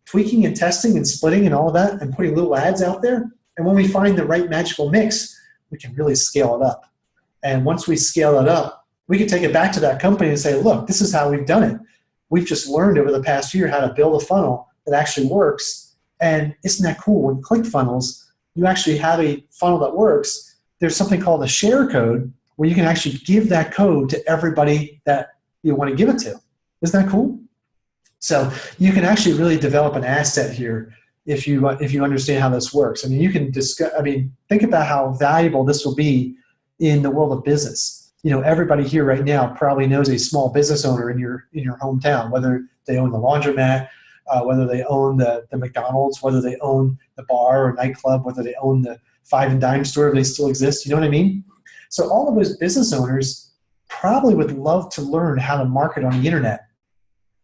tweaking and testing and splitting and all of that and putting little ads out there. And when we find the right magical mix, we can really scale it up. And once we scale it up, we can take it back to that company and say, look, this is how we've done it. We've just learned over the past year how to build a funnel that actually works. And isn't that cool? With ClickFunnels, you actually have a funnel that works. There's something called a share code where you can actually give that code to everybody that you want to give it to. Isn't that cool? So you can actually really develop an asset here if you understand how this works. I mean, you can discuss. I mean, think about how valuable this will be in the world of business. Everybody here right now probably knows a small business owner in your hometown, whether they own the laundromat, whether they own the McDonald's, whether they own the bar or nightclub, whether they own the five and dime store if they still exist. You know what I mean? So all of those business owners probably would love to learn how to market on the internet.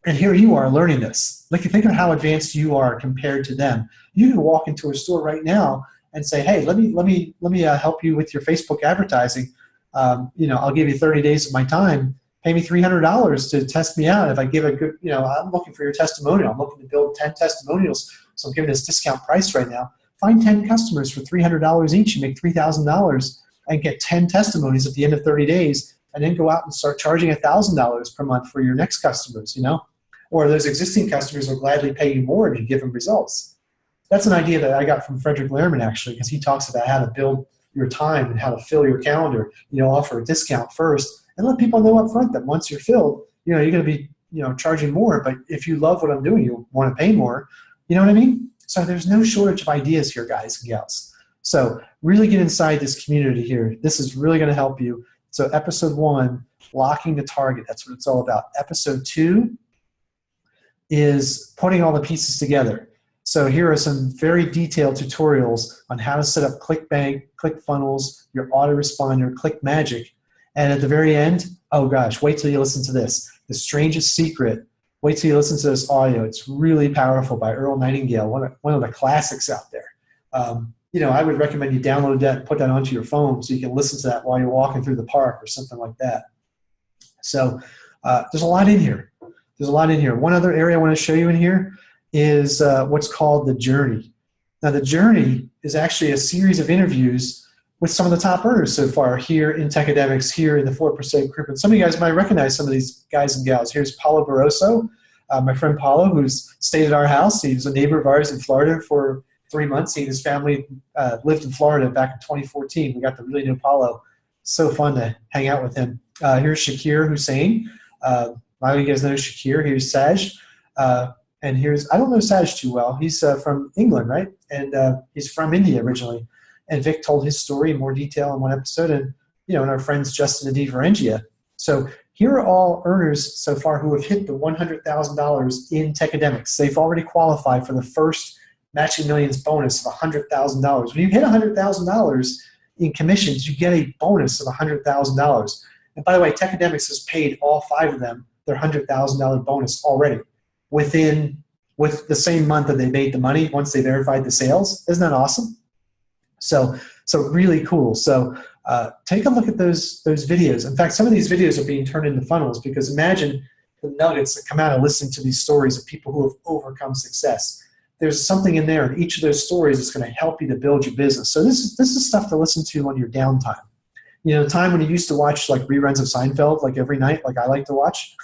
And here you are learning this. Like, think of how advanced you are compared to them. You can walk into a store right now and say, "Hey, let me help you with your Facebook advertising. I'll give you 30 days of my time. Pay me $300 to test me out. If I give a good, I'm looking for your testimonial. I'm looking to build 10 testimonials, so I'm giving this discount price right now. find 10 customers for $300 each. You make $3,000 and get 10 testimonies at the end of 30 days, and then go out and start charging $1,000 per month for your next customers, or those existing customers will gladly pay you more if you give them results. That's an idea that I got from Frederick Lehrman, actually, because he talks about how to build your time and how to fill your calendar, offer a discount first and let people know up front that once you're filled, you're going to be, charging more. But if you love what I'm doing, you'll want to pay more. You know what I mean? So there's no shortage of ideas here, guys and gals. So really get inside this community here. This is really going to help you. So episode 1, locking the target. That's what it's all about. Episode 2 is putting all the pieces together. So here are some very detailed tutorials on how to set up ClickBank, ClickFunnels, your autoresponder, ClickMagic. And at the very end, oh gosh, wait till you listen to this. The Strangest Secret. Wait till you listen to this audio. It's really powerful by Earl Nightingale, one of the classics out there. I would recommend you download that and put that onto your phone so you can listen to that while you're walking through the park or something like that. So there's a lot in here. One other area I want to show you in here is what's called the journey. Now, the journey is actually a series of interviews with some of the top earners so far here in Tecademics, here in the 4% group. And some of you guys might recognize some of these guys and gals. Here's Paulo Barroso, my friend Paulo, who's stayed at our house. He was a neighbor of ours in Florida for 3 months. He and his family lived in Florida back in 2014. We got to really know Paulo. So fun to hang out with him. Here's Shakir Hussain. A lot of you guys know Shakir. Here's Saj. And here's, I don't know Saj too well. He's from England, right? And he's from India originally. And Vic told his story in more detail in one episode. And, and our friends Justin and Dee Varengia. So here are all earners so far who have hit the $100,000 in Tecademics. They've already qualified for the first Matching Millions bonus of $100,000. When you hit $100,000 in commissions, you get a bonus of $100,000. And by the way, Tecademics has paid all 5 of them their $100,000 bonus already with the same month that they made the money once they verified the sales. Isn't that awesome? So really cool. So take a look at those videos. In fact, some of these videos are being turned into funnels, because imagine the nuggets that come out of listening to these stories of people who have overcome success. There's something in there in each of those stories that's going to help you to build your business. So this is stuff to listen to on your downtime. The time when you used to watch like reruns of Seinfeld like every night, like I like to watch,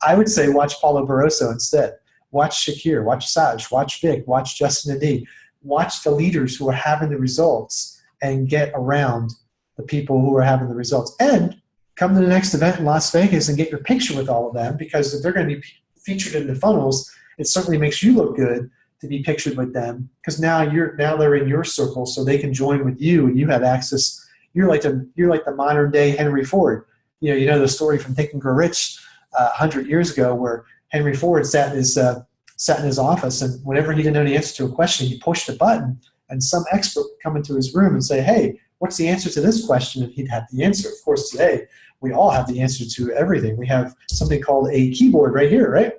I would say watch Paulo Barroso instead. Watch Shakir, watch Saj, watch Vic, watch Justin and Dee. Watch the leaders who are having the results and get around the people who are having the results. And come to the next event in Las Vegas and get your picture with all of them, because if they're going to be featured in the funnels, it certainly makes you look good to be pictured with them, because now they're in your circle, so they can join with you and you have access. You're like the modern day Henry Ford. You know the story from Think and Grow Rich 100 years ago, where Henry Ford sat in his office, and whenever he didn't know the answer to a question, he pushed a button, and some expert would come into his room and say, "Hey, what's the answer to this question?" And he'd have the answer. Of course, today we all have the answer to everything. We have something called a keyboard right here, right?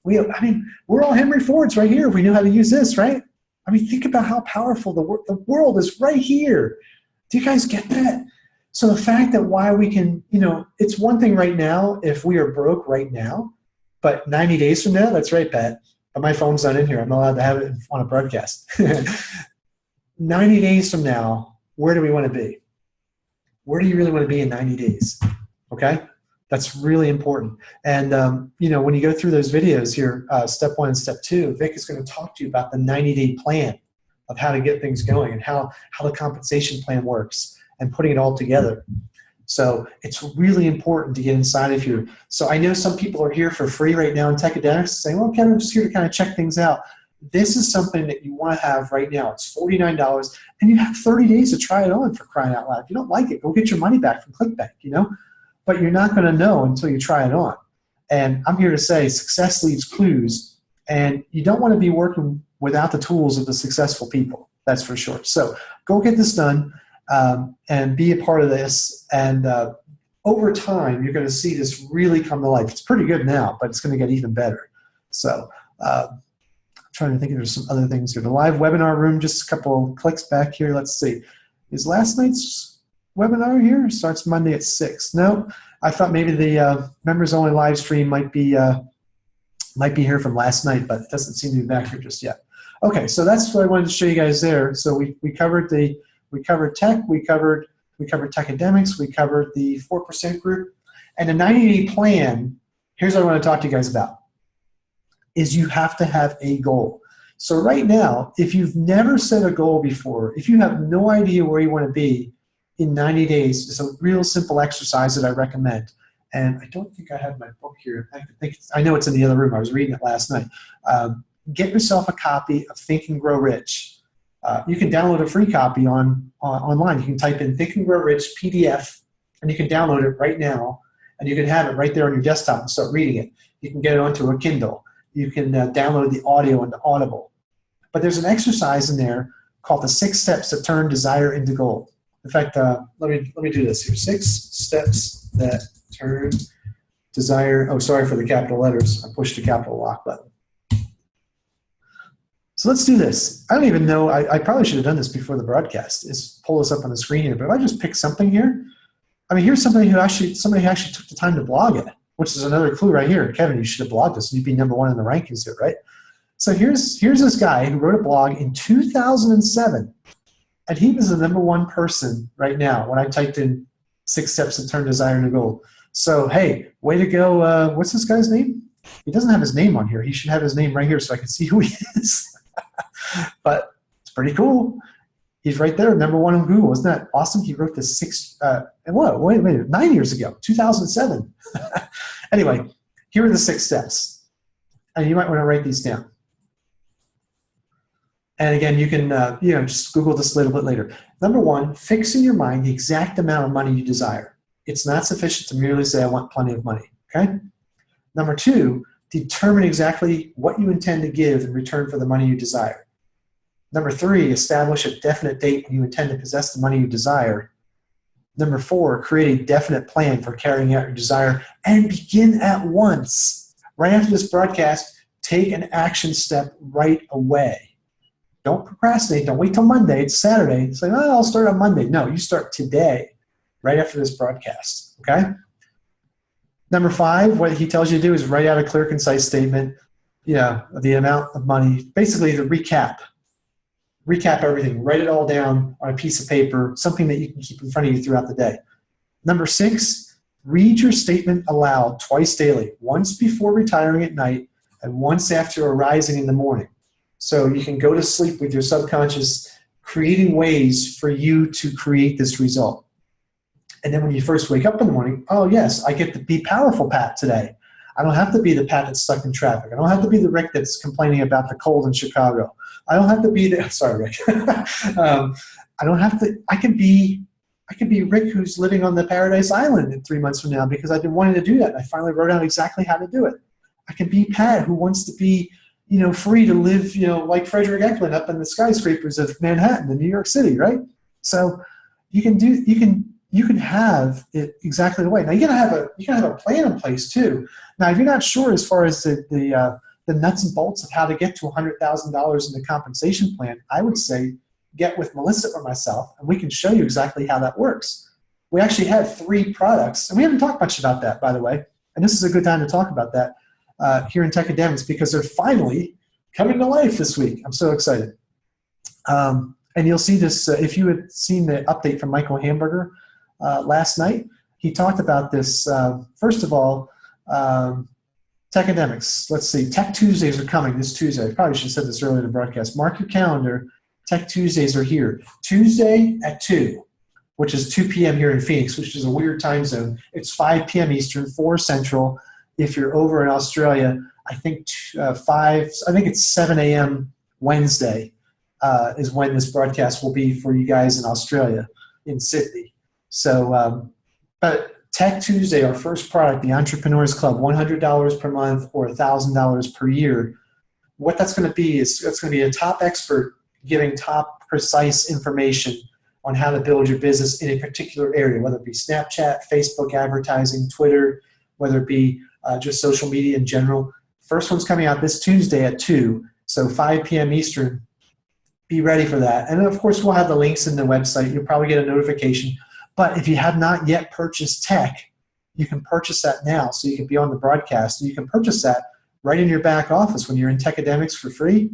We're all Henry Fords right here if we knew how to use this, right? Think about how powerful the world is right here. Do you guys get that? So the fact that why we can, it's one thing right now if we are broke right now, but 90 days from now, that's right, Pat, but my phone's not in here. I'm not allowed to have it on a broadcast. 90 days from now, where do we want to be? Where do you really want to be in 90 days? Okay? That's really important. And, when you go through those videos here, step 1 and step 2, Vic is going to talk to you about the 90-day plan of how to get things going and how the compensation plan works and putting it all together. So it's really important to get inside of here. So I know some people are here for free right now in Tecademics saying, well, Kevin, I'm just here to kind of check things out. This is something that you want to have right now. It's $49, and you have 30 days to try it on, for crying out loud. If you don't like it, go get your money back from ClickBank, But you're not going to know until you try it on. And I'm here to say success leaves clues, and you don't want to be working without the tools of the successful people. That's for sure. So go get this done and be a part of this. And over time, you're going to see this really come to life. It's pretty good now, but it's going to get even better. So I'm trying to think if there's some other things here. The live webinar room, just a couple clicks back here. Let's see. Is last night's webinar here? It starts Monday at 6. No, I thought maybe the members only live stream might be here from last night, but it doesn't seem to be back here just yet. Okay, so that's what I wanted to show you guys there. So we covered tech, we covered Tecademics, we covered the 4% group, and the 90-day plan. Here's what I want to talk to you guys about: is you have to have a goal. So right now, if you've never set a goal before, if you have no idea where you want to be in 90 days, it's a real simple exercise that I recommend. And I don't think I have my book here. I know it's in the other room. I was reading it last night. Get yourself a copy of Think and Grow Rich. You can download a free copy online. You can type in Think and Grow Rich PDF, and you can download it right now, and you can have it right there on your desktop and start reading it. You can get it onto a Kindle. You can download the audio into Audible. But there's an exercise in there called the 6 steps that turn desire into gold. In fact, let me do this here. 6 steps that turn desire. Oh, sorry for the capital letters. I pushed the capital lock button. So let's do this. I don't even know. I probably should have done this before the broadcast. Is pull this up on the screen here. But if I just pick something here, I mean, here's somebody who actually took the time to blog it, which is another clue right here. Kevin, you should have blogged this, and you'd be #1 in the rankings here, right? So here's this guy who wrote a blog in 2007, and he was the #1 person right now when I typed in 6 steps to turn desire into gold. So hey, way to go! What's this guy's name? He doesn't have his name on here. He should have his name right here so I can see who he is. But it's pretty cool. He's right there, #1 on Google. Isn't that awesome? He wrote this 9 years ago, 2007. Anyway, here are the 6 steps, and you might want to write these down. And again, you can just Google this a little bit later. #1, fix in your mind the exact amount of money you desire. It's not sufficient to merely say, I want plenty of money, okay? #2, determine exactly what you intend to give in return for the money you desire. #3, establish a definite date when you intend to possess the money you desire. #4, create a definite plan for carrying out your desire and begin at once. Right after this broadcast, take an action step right away. Don't procrastinate. Don't wait till Monday. It's Saturday. It's like, oh, I'll start on Monday. No, you start today, right after this broadcast, okay? #5, what he tells you to do is write out a clear, concise statement, the amount of money, basically the recap everything. Write it all down on a piece of paper, something that you can keep in front of you throughout the day. #6, read your statement aloud twice daily, once before retiring at night and once after arising in the morning. So you can go to sleep with your subconscious creating ways for you to create this result. And then when you first wake up in the morning, oh yes, I get to be powerful Pat today. I don't have to be the Pat that's stuck in traffic. I don't have to be the Rick that's complaining about the cold in Chicago. I don't have to be the, sorry Rick. I don't have to, I could be Rick who's living on the Paradise Island in 3 months from now because I've been wanting to do that. And I finally wrote out exactly how to do it. I can be Pat who wants to be, free to live, like Frederick Eklund up in the skyscrapers of Manhattan in New York City, right? So you can have it exactly the way. Now you gotta have a plan in place too. Now if you're not sure as far as the nuts and bolts of how to get to $100,000 in the compensation plan, I would say get with Melissa or myself, and we can show you exactly how that works. We actually have 3 products, and we haven't talked much about that, by the way. And this is a good time to talk about that here in Tecademics because they're finally coming to life this week. I'm so excited. And you'll see this if you had seen the update from Michael Hamburger last night. He talked about this. First of all, Tecademics. Let's see. Tech Tuesdays are coming this Tuesday. I probably should have said this earlier in the broadcast. Mark your calendar. Tech Tuesdays are here. Tuesday at 2, which is 2 p.m. here in Phoenix, which is a weird time zone. It's 5 p.m. Eastern, 4 Central. If you're over in Australia, I think it's 7 a.m. Wednesday is when this broadcast will be for you guys in Australia, in Sydney. So, but Tech Tuesday, our first product, the Entrepreneurs Club, $100 per month or $1,000 per year. What that's going to be is it's going to be a top expert giving top precise information on how to build your business in a particular area, whether it be Snapchat, Facebook advertising, Twitter, whether it be just social media in general. First one's coming out this Tuesday at 2, so 5 p.m. Eastern. Be ready for that. And of course, we'll have the links in the website. You'll probably get a notification. But if you have not yet purchased tech, you can purchase that now so you can be on the broadcast. And you can purchase that right in your back office when you're in Tecademics for free.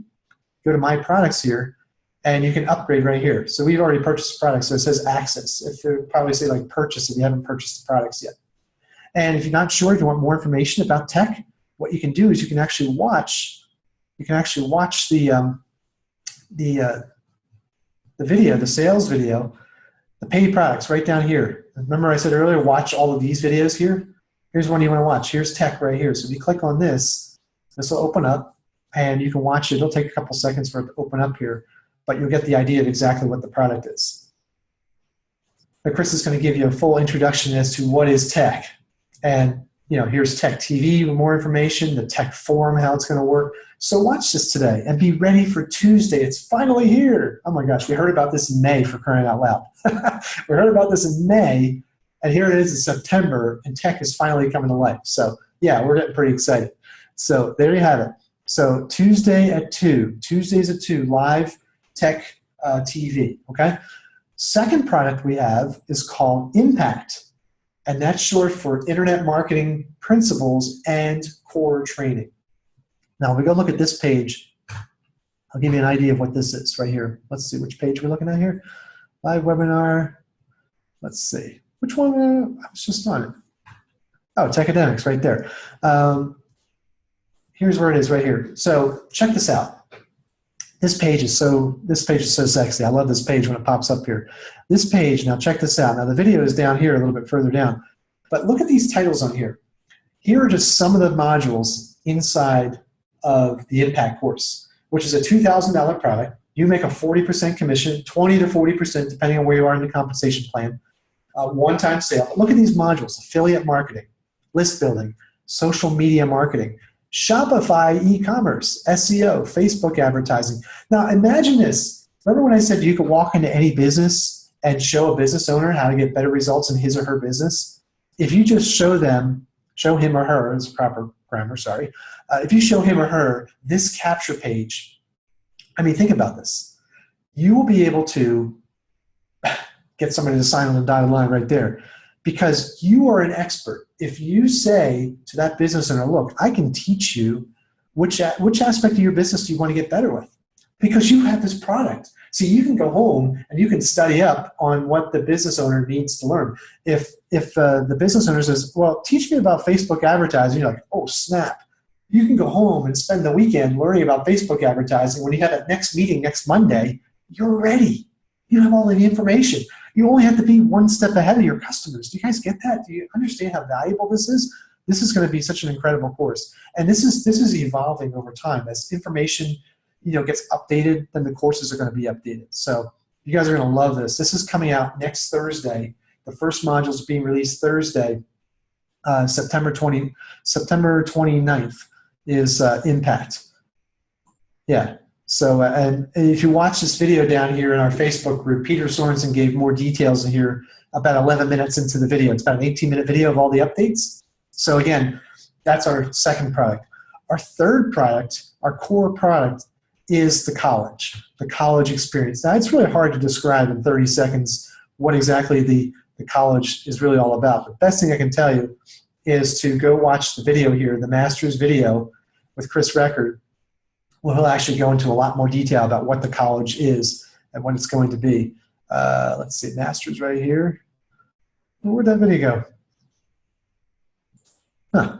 go to My Products here, and you can upgrade right here. So we've already purchased the product, so it says Access. If they probably say like Purchase if you haven't purchased the products yet. And if you're not sure, if you want more information about tech, what you can do is you can actually watch. You can actually watch the video, the sales video, the paid products right down here. Remember I said earlier, watch all of these videos here? Here's one you want to watch. Here's tech right here. So if you click on this, this will open up, and you can watch it. It'll take a couple seconds for it to open up here, but you'll get the idea of exactly what the product is. But Chris is going to give you a full introduction as to what is tech. And here's Tech TV with more information, the tech forum, how it's going to work. So watch this today and be ready for Tuesday. It's finally here. Oh my gosh, we heard about this in May, for crying out loud. We heard about this in May, and here it is in September, and tech is finally coming to life. So yeah, we're getting pretty excited. So there you have it. So Tuesday at 2, Tuesdays at 2, live tech TV, okay? Second product we have is called Impact. And that's short for Internet Marketing Principles and Core Training. Now, if we go look at this page, I'll give you an idea of what this is right here. Let's see which page we're looking at here. Live webinar. Let's see. Which one? I was just on it. Oh, Tecademics right there. Here's where it is right here. So check this out. This page is so sexy. I love this page when it pops up here. This page, now check this out. Now the video is down here a little bit further down. But look at these titles on here. Here are just some of the modules inside of the Impact course, which is a $2,000 product. You make a 40% commission, 20 to 40% depending on where you are in the compensation plan. One-time sale. But look at these modules: affiliate marketing, list building, social media marketing, Shopify e-commerce, SEO, Facebook advertising. Now imagine this. Remember when I said you could walk into any business and show a business owner how to get better results in his or her business? If you just show him or her, is proper grammar, sorry. If you show him or her this capture page, I mean, think about this. You will be able to get somebody to sign on the dotted line right there, because you are an expert. If you say to that business owner, look, I can teach you which aspect of your business do you want to get better with, because you have this product. So you can go home and you can study up on what the business owner needs to learn. If the business owner says, well, teach me about Facebook advertising, you're like, oh, snap. You can go home and spend the weekend learning about Facebook advertising. When you have that next meeting next Monday, you're ready. You have all the information. You only have to be one step ahead of your customers. Do you guys get that? Do you understand how valuable this is? This is going to be such an incredible course. And this is evolving over time. As information gets updated, then the courses are going to be updated. So you guys are going to love this. This is coming out next Thursday. The first module is being released Thursday, September 29th is Impact. Yeah. So, and if you watch this video down here in our Facebook group, Peter Sorensen gave more details in here about 11 minutes into the video. It's about an 18-minute video of all the updates. So again, that's our second product. Our third product, our core product, is the college experience. Now, it's really hard to describe in 30 seconds what exactly the college is really all about. The best thing I can tell you is to go watch the video here, the Masters video with Chris Record. Well, he'll actually go into a lot more detail about what the college is and what it's going to be. Let's see, Masters right here. Where'd that video go? Huh.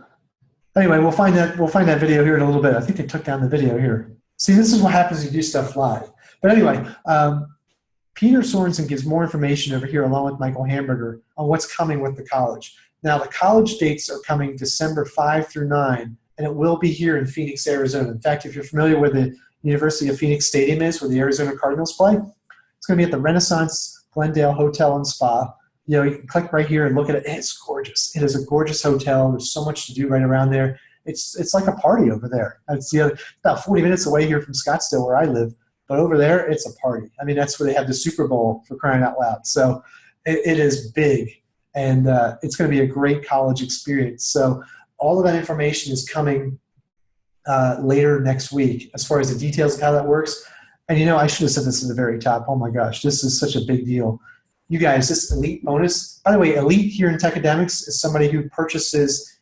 Anyway, we'll find that video here in a little bit. I think they took down the video here. See, this is what happens when you do stuff live. But anyway, Peter Sorensen gives more information over here along with Michael Hamburger on what's coming with the college. Now, the college dates are coming December 5 through 9. And it will be here in Phoenix, Arizona. In fact, if you're familiar where the University of Phoenix Stadium is, where the Arizona Cardinals play, it's going to be at the Renaissance Glendale Hotel and Spa. You can click right here and look at it. It's gorgeous. It is a gorgeous hotel. There's so much to do right around there. It's like a party over there. It's about 40 minutes away here from Scottsdale, where I live. But over there, it's a party. I mean, that's where they have the Super Bowl, for crying out loud. So it is big, and it's going to be a great college experience. So all of that information is coming later next week as far as the details of how that works. And I should have said this at the very top. Oh my gosh, this is such a big deal. You guys, this elite bonus, by the way, elite here in Tecademics is somebody who purchases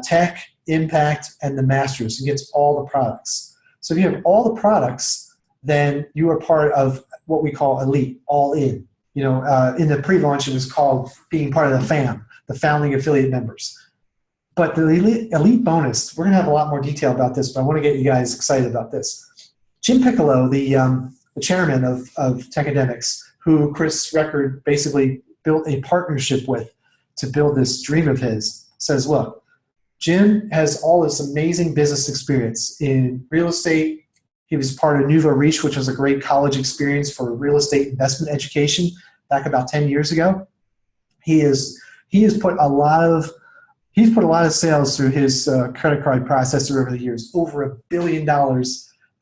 Tech, Impact, and the Masters and gets all the products. So if you have all the products, then you are part of what we call elite, all in. In the pre-launch, it was called being part of the FAM, the founding affiliate members. But the elite bonus, we're going to have a lot more detail about this, but I want to get you guys excited about this. Jim Piccolo, the chairman of Tecademics, who Chris Record basically built a partnership with to build this dream of his, says, look, Jim has all this amazing business experience in real estate. He was part of Nouveau Riche, which was a great college experience for real estate investment education back about 10 years ago. He has put a lot of sales through his credit card processor over the years, over $1 billion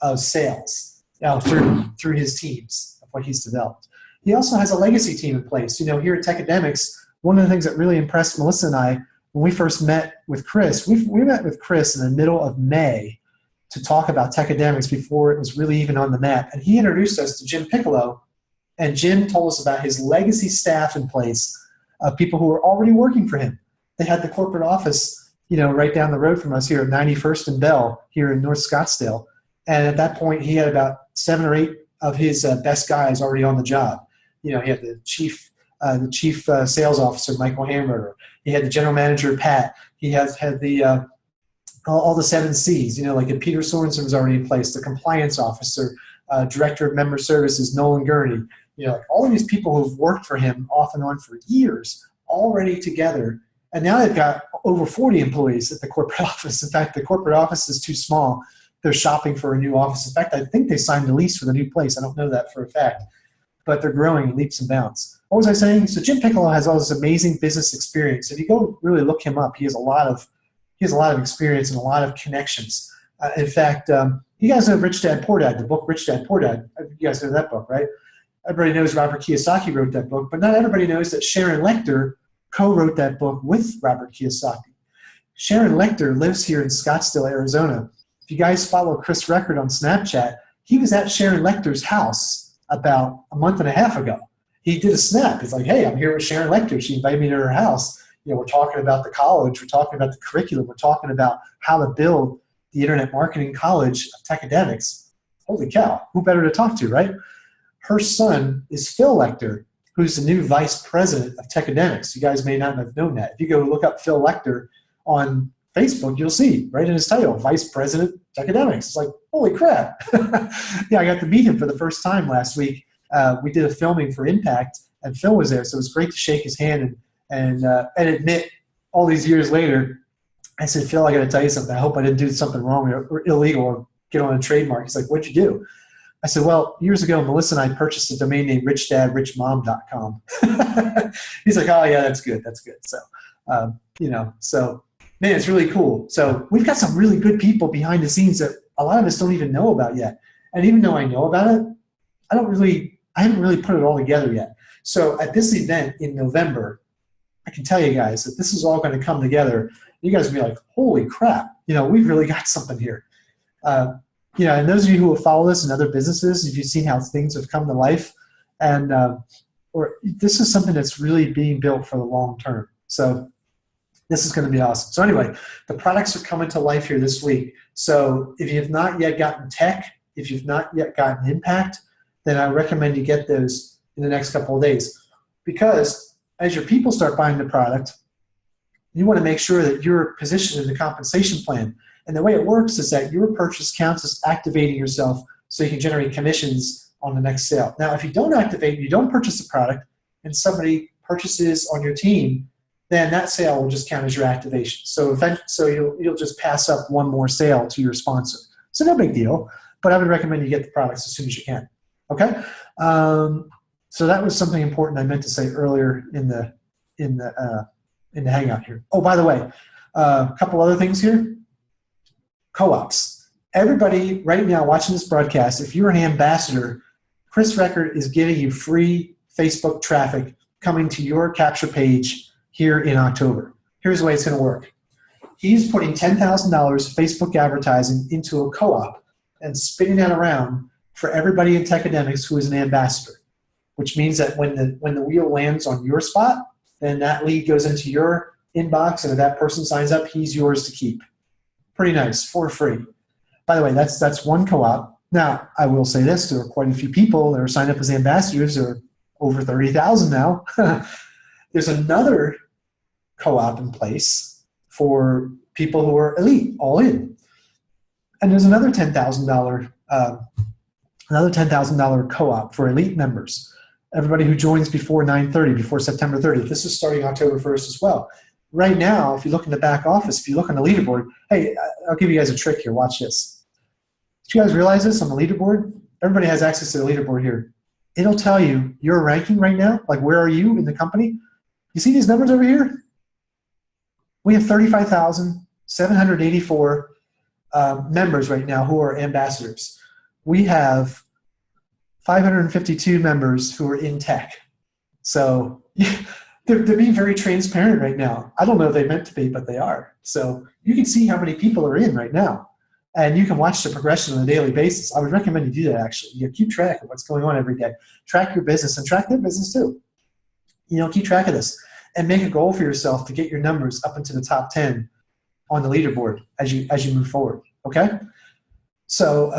of sales through his teams of what he's developed. He also has a legacy team in place. Here at Tecademics, one of the things that really impressed Melissa and I when we first met with Chris, we met with Chris in the middle of May to talk about Tecademics before it was really even on the map. And he introduced us to Jim Piccolo, and Jim told us about his legacy staff in place of people who were already working for him. They had the corporate office, right down the road from us here at 91st and Bell here in North Scottsdale. And at that point, he had about 7 or 8 of his best guys already on the job. He had the chief sales officer, Michael Hamburger. He had the general manager, Pat. He had all the 7 C's, like Peter Sorensen was already in place, the compliance officer, director of member services, Nolan Gurney. All of these people who've worked for him off and on for years, already together. And now they've got over 40 employees at the corporate office. In fact, the corporate office is too small. They're shopping for a new office. In fact, I think they signed a lease for the new place. I don't know that for a fact. But they're growing in leaps and bounds. What was I saying? So Jim Piccolo has all this amazing business experience. If you go really look him up, he has a lot of experience and a lot of connections. In fact, you guys know Rich Dad Poor Dad, the book Rich Dad Poor Dad. You guys know that book, right? Everybody knows Robert Kiyosaki wrote that book, but not everybody knows that Sharon Lechter co-wrote that book with Robert Kiyosaki. Sharon Lechter lives here in Scottsdale, Arizona. If you guys follow Chris Record on Snapchat, he was at Sharon Lechter's house about a month and a half ago. He did a snap. It's like, hey, I'm here with Sharon Lechter. She invited me to her house. We're talking about the college. We're talking about the curriculum. We're talking about how to build the Internet Marketing College of Tecademics. Holy cow, who better to talk to, right? Her son is Phil Lechter, who's the new vice president of Tecademics. You guys may not have known that. If you go look up Phil Lechter on Facebook, you'll see right in his title, Vice President Tecademics. It's like, holy crap. Yeah, I got to meet him for the first time last week. We did a filming for Impact, and Phil was there, so it was great to shake his hand and admit all these years later, I said, Phil, I got to tell you something. I hope I didn't do something wrong or illegal or get on a trademark. He's like, what'd you do? I said, well, years ago, Melissa and I purchased a domain name, richdadrichmom.com. He's like, oh, yeah, that's good. That's good. So, so, man, it's really cool. So we've got some really good people behind the scenes that a lot of us don't even know about yet. And even though I know about it, I haven't really put it all together yet. So at this event in November, I can tell you guys that this is all going to come together. You guys will be like, holy crap, we've really got something here. And those of you who have followed us in other businesses, if you've seen how things have come to life, and this is something that's really being built for the long term. So this is going to be awesome. So anyway, the products are coming to life here this week. So if you have not yet gotten Tech, if you've not yet gotten Impact, then I recommend you get those in the next couple of days. Because as your people start buying the product, you want to make sure that you're positioned in the compensation plan. And the way it works is that your purchase counts as activating yourself so you can generate commissions on the next sale. Now, if you don't activate, you don't purchase the product, and somebody purchases on your team, then that sale will just count as your activation. So you'll just pass up one more sale to your sponsor. So no big deal, but I would recommend you get the products as soon as you can. Okay? So that was something important I meant to say earlier in the hangout here. Oh, by the way, a couple other things here. Co-ops. Everybody right now watching this broadcast, if you're an ambassador, Chris Record is giving you free Facebook traffic coming to your capture page here in October. Here's the way it's going to work. He's putting $10,000 Facebook advertising into a co-op and spinning that around for everybody in Tecademics who is an ambassador, which means that when the wheel lands on your spot, then that lead goes into your inbox, and if that person signs up, he's yours to keep. Pretty nice, for free. By the way, that's one co-op. Now, I will say this, there are quite a few people that are signed up as ambassadors. There are over 30,000 now. There's another co-op in place for people who are elite, all in. And there's another $10,000 co-op for elite members. Everybody who joins before 9/30, before September 30th. This is starting October 1st as well. Right now, if you look in the back office, if you look on the leaderboard, hey, I'll give you guys a trick here. Watch this. Did you guys realize this on the leaderboard? Everybody has access to the leaderboard here. It'll tell you your ranking right now, like where are you in the company. You see these numbers over here? We have 35,784 members right now who are ambassadors. We have 552 members who are in tech. So they're being very transparent right now. I don't know if they meant to be, but they are. So you can see how many people are in right now. And you can watch the progression on a daily basis. I would recommend you do that, actually. You keep track of what's going on every day. Track your business and track their business too. Keep track of this. And make a goal for yourself to get your numbers up into the top 10 on the leaderboard as you move forward, okay? So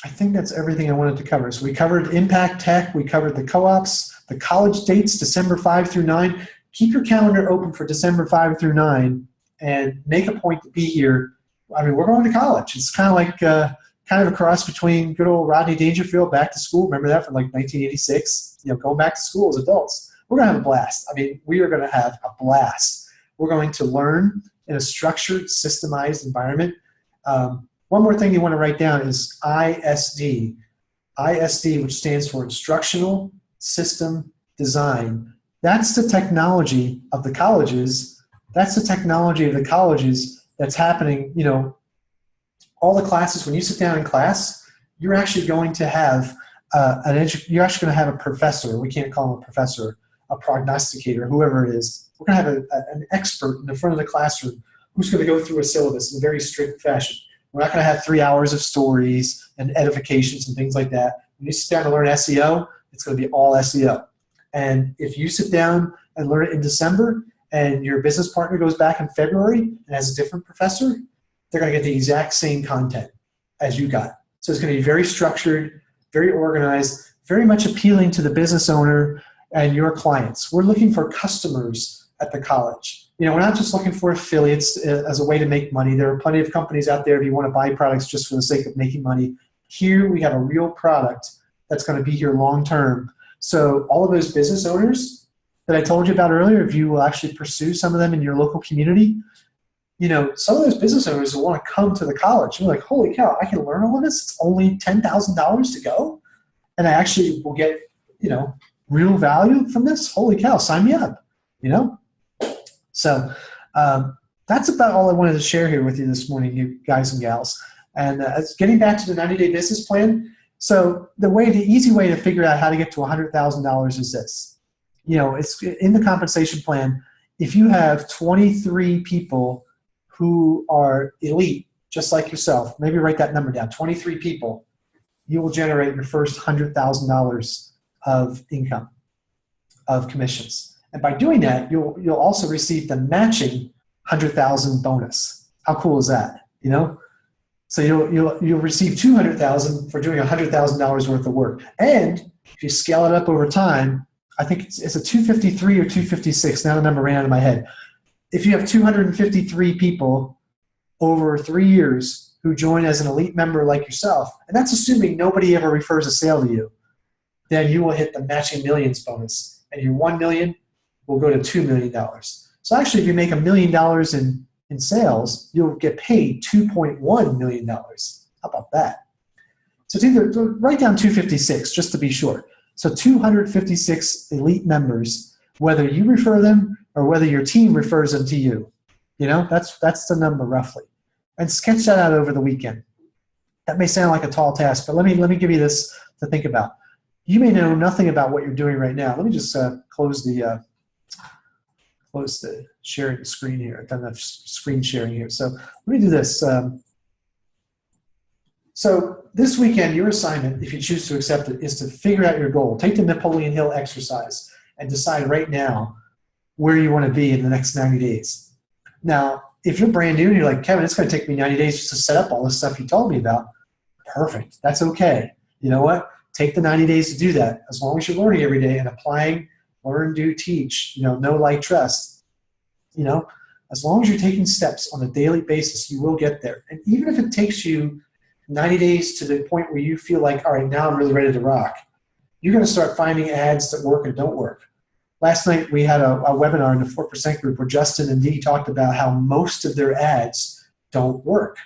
I think that's everything I wanted to cover. So we covered Impact Tech. We covered the co-ops, the college dates, December 5 through 9. Keep your calendar open for December 5 through 9 and make a point to be here. I mean, we're going to college. It's kind of like kind of a cross between good old Rodney Dangerfield, back to school. Remember that from like 1986? Going back to school as adults. We're going to have a blast. I mean, we are going to have a blast. We're going to learn in a structured, systemized environment. One more thing you want to write down is ISD. ISD, which stands for Instructional System Design. That's the technology of the colleges. That's the technology of the colleges that's happening. All the classes, when you sit down in class, you're actually going to have you're actually going to have a professor. We can't call him a professor, a prognosticator, whoever it is. We're going to have an expert in the front of the classroom who's going to go through a syllabus in a very strict fashion. We're not going to have 3 hours of stories and edifications and things like that. When you sit down to learn SEO, it's going to be all SEO. And if you sit down and learn it in December and your business partner goes back in February and has a different professor, they're going to get the exact same content as you got. So it's going to be very structured, very organized, very much appealing to the business owner and your clients. We're looking for customers at the college. We're not just looking for affiliates as a way to make money. There are plenty of companies out there if you want to buy products just for the sake of making money. Here we have a real product that's going to be here long term. So all of those business owners that I told you about earlier, if you will actually pursue some of them in your local community, some of those business owners will want to come to the college. You're like, holy cow, I can learn all of this? It's only $10,000 to go? And I actually will get, real value from this? Holy cow, sign me up, So that's about all I wanted to share here with you this morning, you guys and gals. And getting back to the 90-day business plan. So the easy way to figure out how to get to $100,000 is this. It's in the compensation plan. If you have 23 people who are elite, just like yourself, maybe write that number down, 23 people, you will generate your first $100,000 of income, of commissions. And by doing that, you'll also receive the matching $100,000 bonus. How cool is that? So you'll receive $200,000 for doing $100,000 worth of work. And if you scale it up over time, I think it's a 253 or 256. Now the number ran out of my head. If you have 253 people over 3 years who join as an elite member like yourself, and that's assuming nobody ever refers a sale to you, then you will hit the matching millions bonus. And your 1 million will go to $2 million. So actually, if you make $1 million in sales, you'll get paid $2.1 million. How about that? So write down 256 just to be short. So 256 elite members, whether you refer them or whether your team refers them to you. That's the number roughly. And sketch that out over the weekend. That may sound like a tall task, but let me give you this to think about. You may know nothing about what you're doing right now. Let me just close the sharing screen here. I've done enough screen sharing here. So let me do this. So this weekend, your assignment, if you choose to accept it, is to figure out your goal. Take the Napoleon Hill exercise and decide right now where you want to be in the next 90 days. Now, if you're brand new and you're like, Kevin, it's going to take me 90 days just to set up all this stuff you told me about, Perfect. That's okay. You know what? Take the 90 days to do that. As long as you're learning every day and applying, learn, do, teach, know, like, trust, as long as you're taking steps on a daily basis, you will get there. And even if it takes you 90 days to the point where you feel like, all right, now I'm really ready to rock, you're going to start finding ads that work and don't work. Last night we had a webinar in the 4% group where Justin and Dee talked about how most of their ads don't work,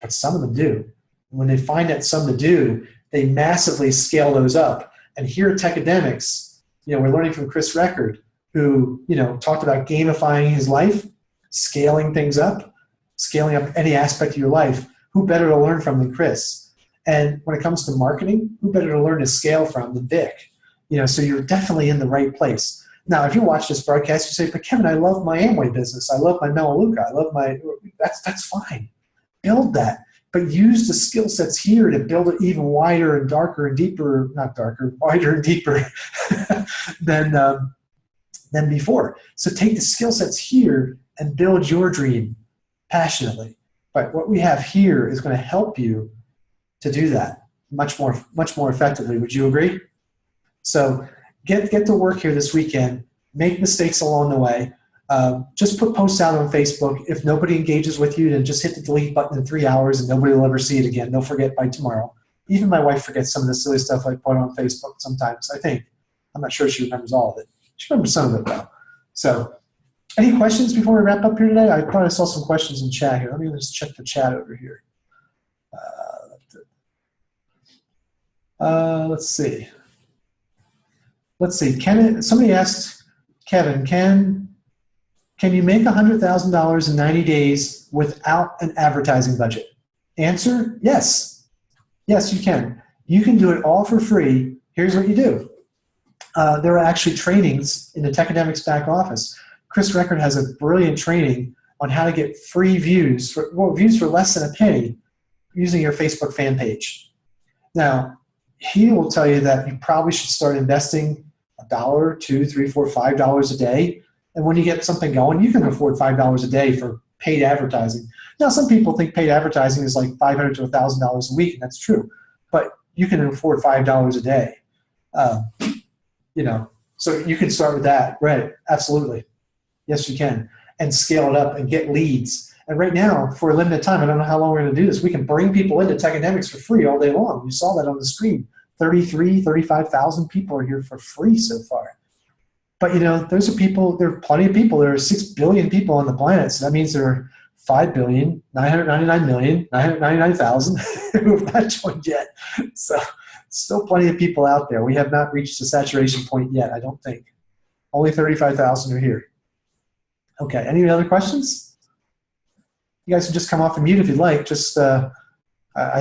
but some of them do. And when they find that some that do, they massively scale those up. And here at Tecademics, we're learning from Chris Record, who talked about gamifying his life, scaling things up, scaling up any aspect of your life. Who better to learn from than Chris? And when it comes to marketing, who better to learn to scale from than Vic? So you're definitely in the right place. Now, if you watch this broadcast, you say, but Kevin, I love my Amway business. I love my Melaleuca. I love that's fine. Build that. But use the skill sets here to build it even wider and darker and deeper, not darker, wider and deeper than before. So take the skill sets here and build your dream passionately. But what we have here is going to help you to do that much more effectively. Would you agree? So get to work here this weekend. Make mistakes along the way. Just put posts out on Facebook. If nobody engages with you, then just hit the delete button in 3 hours and nobody will ever see it again. They'll forget by tomorrow. Even my wife forgets some of the silly stuff I put on Facebook sometimes, I think. I'm not sure she remembers all of it. She remembers some of it, though. So any questions before we wrap up here today? I thought I saw some questions in chat here. Let me just check the chat over here. Let's see. Somebody asked, Kevin, can you make $100,000 in 90 days without an advertising budget? Answer, yes. Yes, you can. You can do it all for free. Here's what you do. There are actually trainings in the Tecademics back office. Chris Record has a brilliant training on how to get free views for less than a penny using your Facebook fan page. Now, he will tell you that you probably should start investing $1, $2, $3, $4, $5 a day. And when you get something going, you can afford $5 a day for paid advertising. Now, some people think paid advertising is like $500 to $1,000 a week, and that's true. But you can afford $5 a day. So you can start with that. Right, absolutely. Yes, you can. And scale it up and get leads. And right now, for a limited time, I don't know how long we're going to do this, we can bring people into Tecademics for free all day long. You saw that on the screen. 35,000 people are here for free so far. But, those are people, there are plenty of people. There are 6 billion people on the planet. So that means there are 5,999,999,000 who have not joined yet. So still plenty of people out there. We have not reached the saturation point yet, I don't think. Only 35,000 are here. Okay, any other questions? You guys can just come off and mute if you'd like. Just, I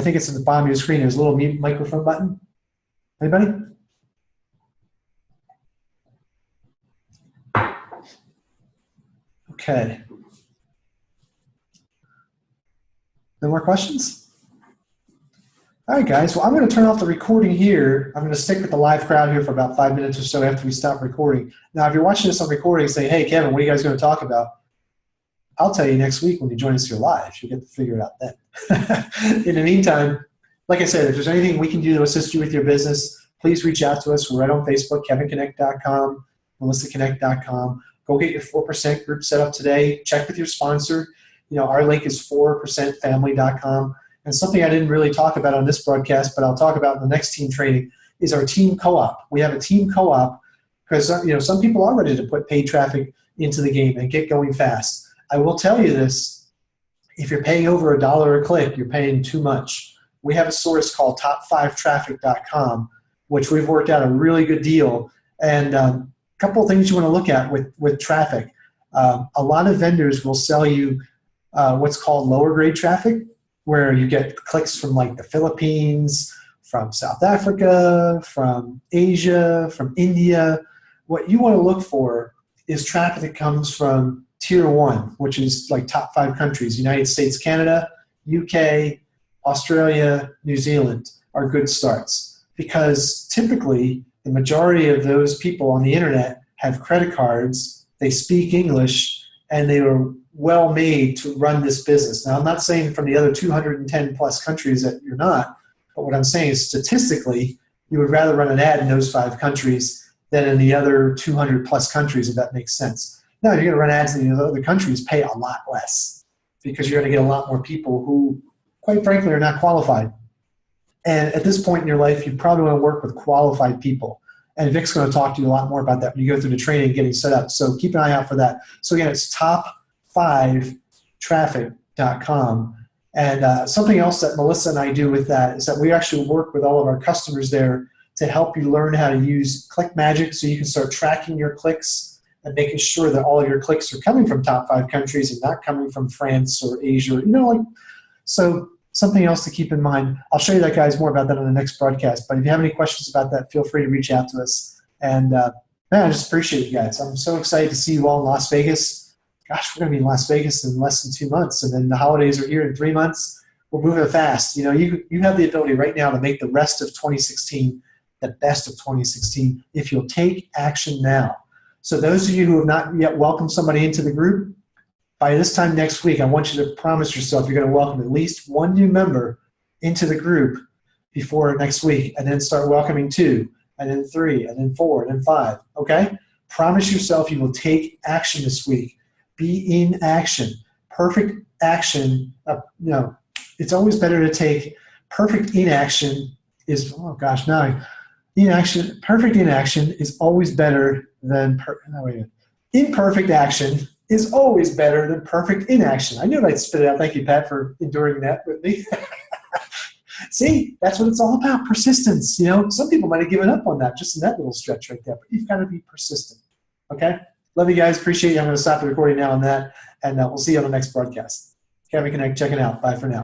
think it's at the bottom of your screen. There's a little mute microphone button. Anybody? Okay. No more questions? All right, guys. Well, I'm going to turn off the recording here. I'm going to stick with the live crowd here for about 5 minutes or so after we stop recording. Now, if you're watching this on recording, say, hey, Kevin, what are you guys going to talk about? I'll tell you next week when you join us here live. You'll get to figure it out then. In the meantime, like I said, if there's anything we can do to assist you with your business, please reach out to us. We're right on Facebook, kevinconnect.com, melissaconnect.com. Go get your 4% group set up today. Check with your sponsor. Our link is 4%family.com. And something I didn't really talk about on this broadcast, but I'll talk about in the next team training, is our team co-op. We have a team co-op because some people are ready to put paid traffic into the game and get going fast. I will tell you this, if you're paying over $1 a click, you're paying too much. We have a source called top5traffic.com, which we've worked out a really good deal. And a couple of things you want to look at with traffic. A lot of vendors will sell you what's called lower grade traffic, where you get clicks from like the Philippines, from South Africa, from Asia, from India. What you want to look for is traffic that comes from Tier 1, which is like top 5 countries, United States, Canada, UK, Australia, New Zealand are good starts. Because typically the majority of those people on the internet have credit cards, they speak English, and they are well made to run this business. Now, I'm not saying from the other 210 plus countries that you're not, but what I'm saying is statistically, you would rather run an ad in those 5 countries than in the other 200 plus countries, if that makes sense. Now, if you're going to run ads in the other countries, pay a lot less because you're going to get a lot more people who, quite frankly, are not qualified. And at this point in your life, you probably want to work with qualified people. And Vic's going to talk to you a lot more about that when you go through the training and getting set up. So keep an eye out for that. So again, it's top5traffic.com. And something else that Melissa and I do with that is that we actually work with all of our customers there to help you learn how to use Click Magic so you can start tracking your clicks and making sure that all of your clicks are coming from top 5 countries and not coming from France or Asia. So something else to keep in mind. I'll show you that, guys, more about that on the next broadcast. But if you have any questions about that, feel free to reach out to us. And man, I just appreciate you guys. I'm so excited to see you all in Las Vegas. Gosh, we're going to be in Las Vegas in less than 2 months. And then the holidays are here in 3 months. We're moving fast. You have the ability right now to make the rest of 2016 the best of 2016 if you'll take action now. So those of you who have not yet welcomed somebody into the group, by this time next week, I want you to promise yourself you're going to welcome at least 1 new member into the group before next week, and then start welcoming 2, and then 3, and then 4, and then 5, okay? Promise yourself you will take action this week. Be in action. Perfect action, it's always better to take perfect inaction is, perfect inaction is always better than, imperfect action is always better than perfect inaction. I knew I'd spit it out. Thank you, Pat, for enduring that with me. See, that's what it's all about, persistence. Some people might have given up on that, just in that little stretch right there, but you've got to be persistent, okay? Love you guys, appreciate you. I'm going to stop the recording now on that, and we'll see you on the next broadcast. Kevin Connect, checking out. Bye for now.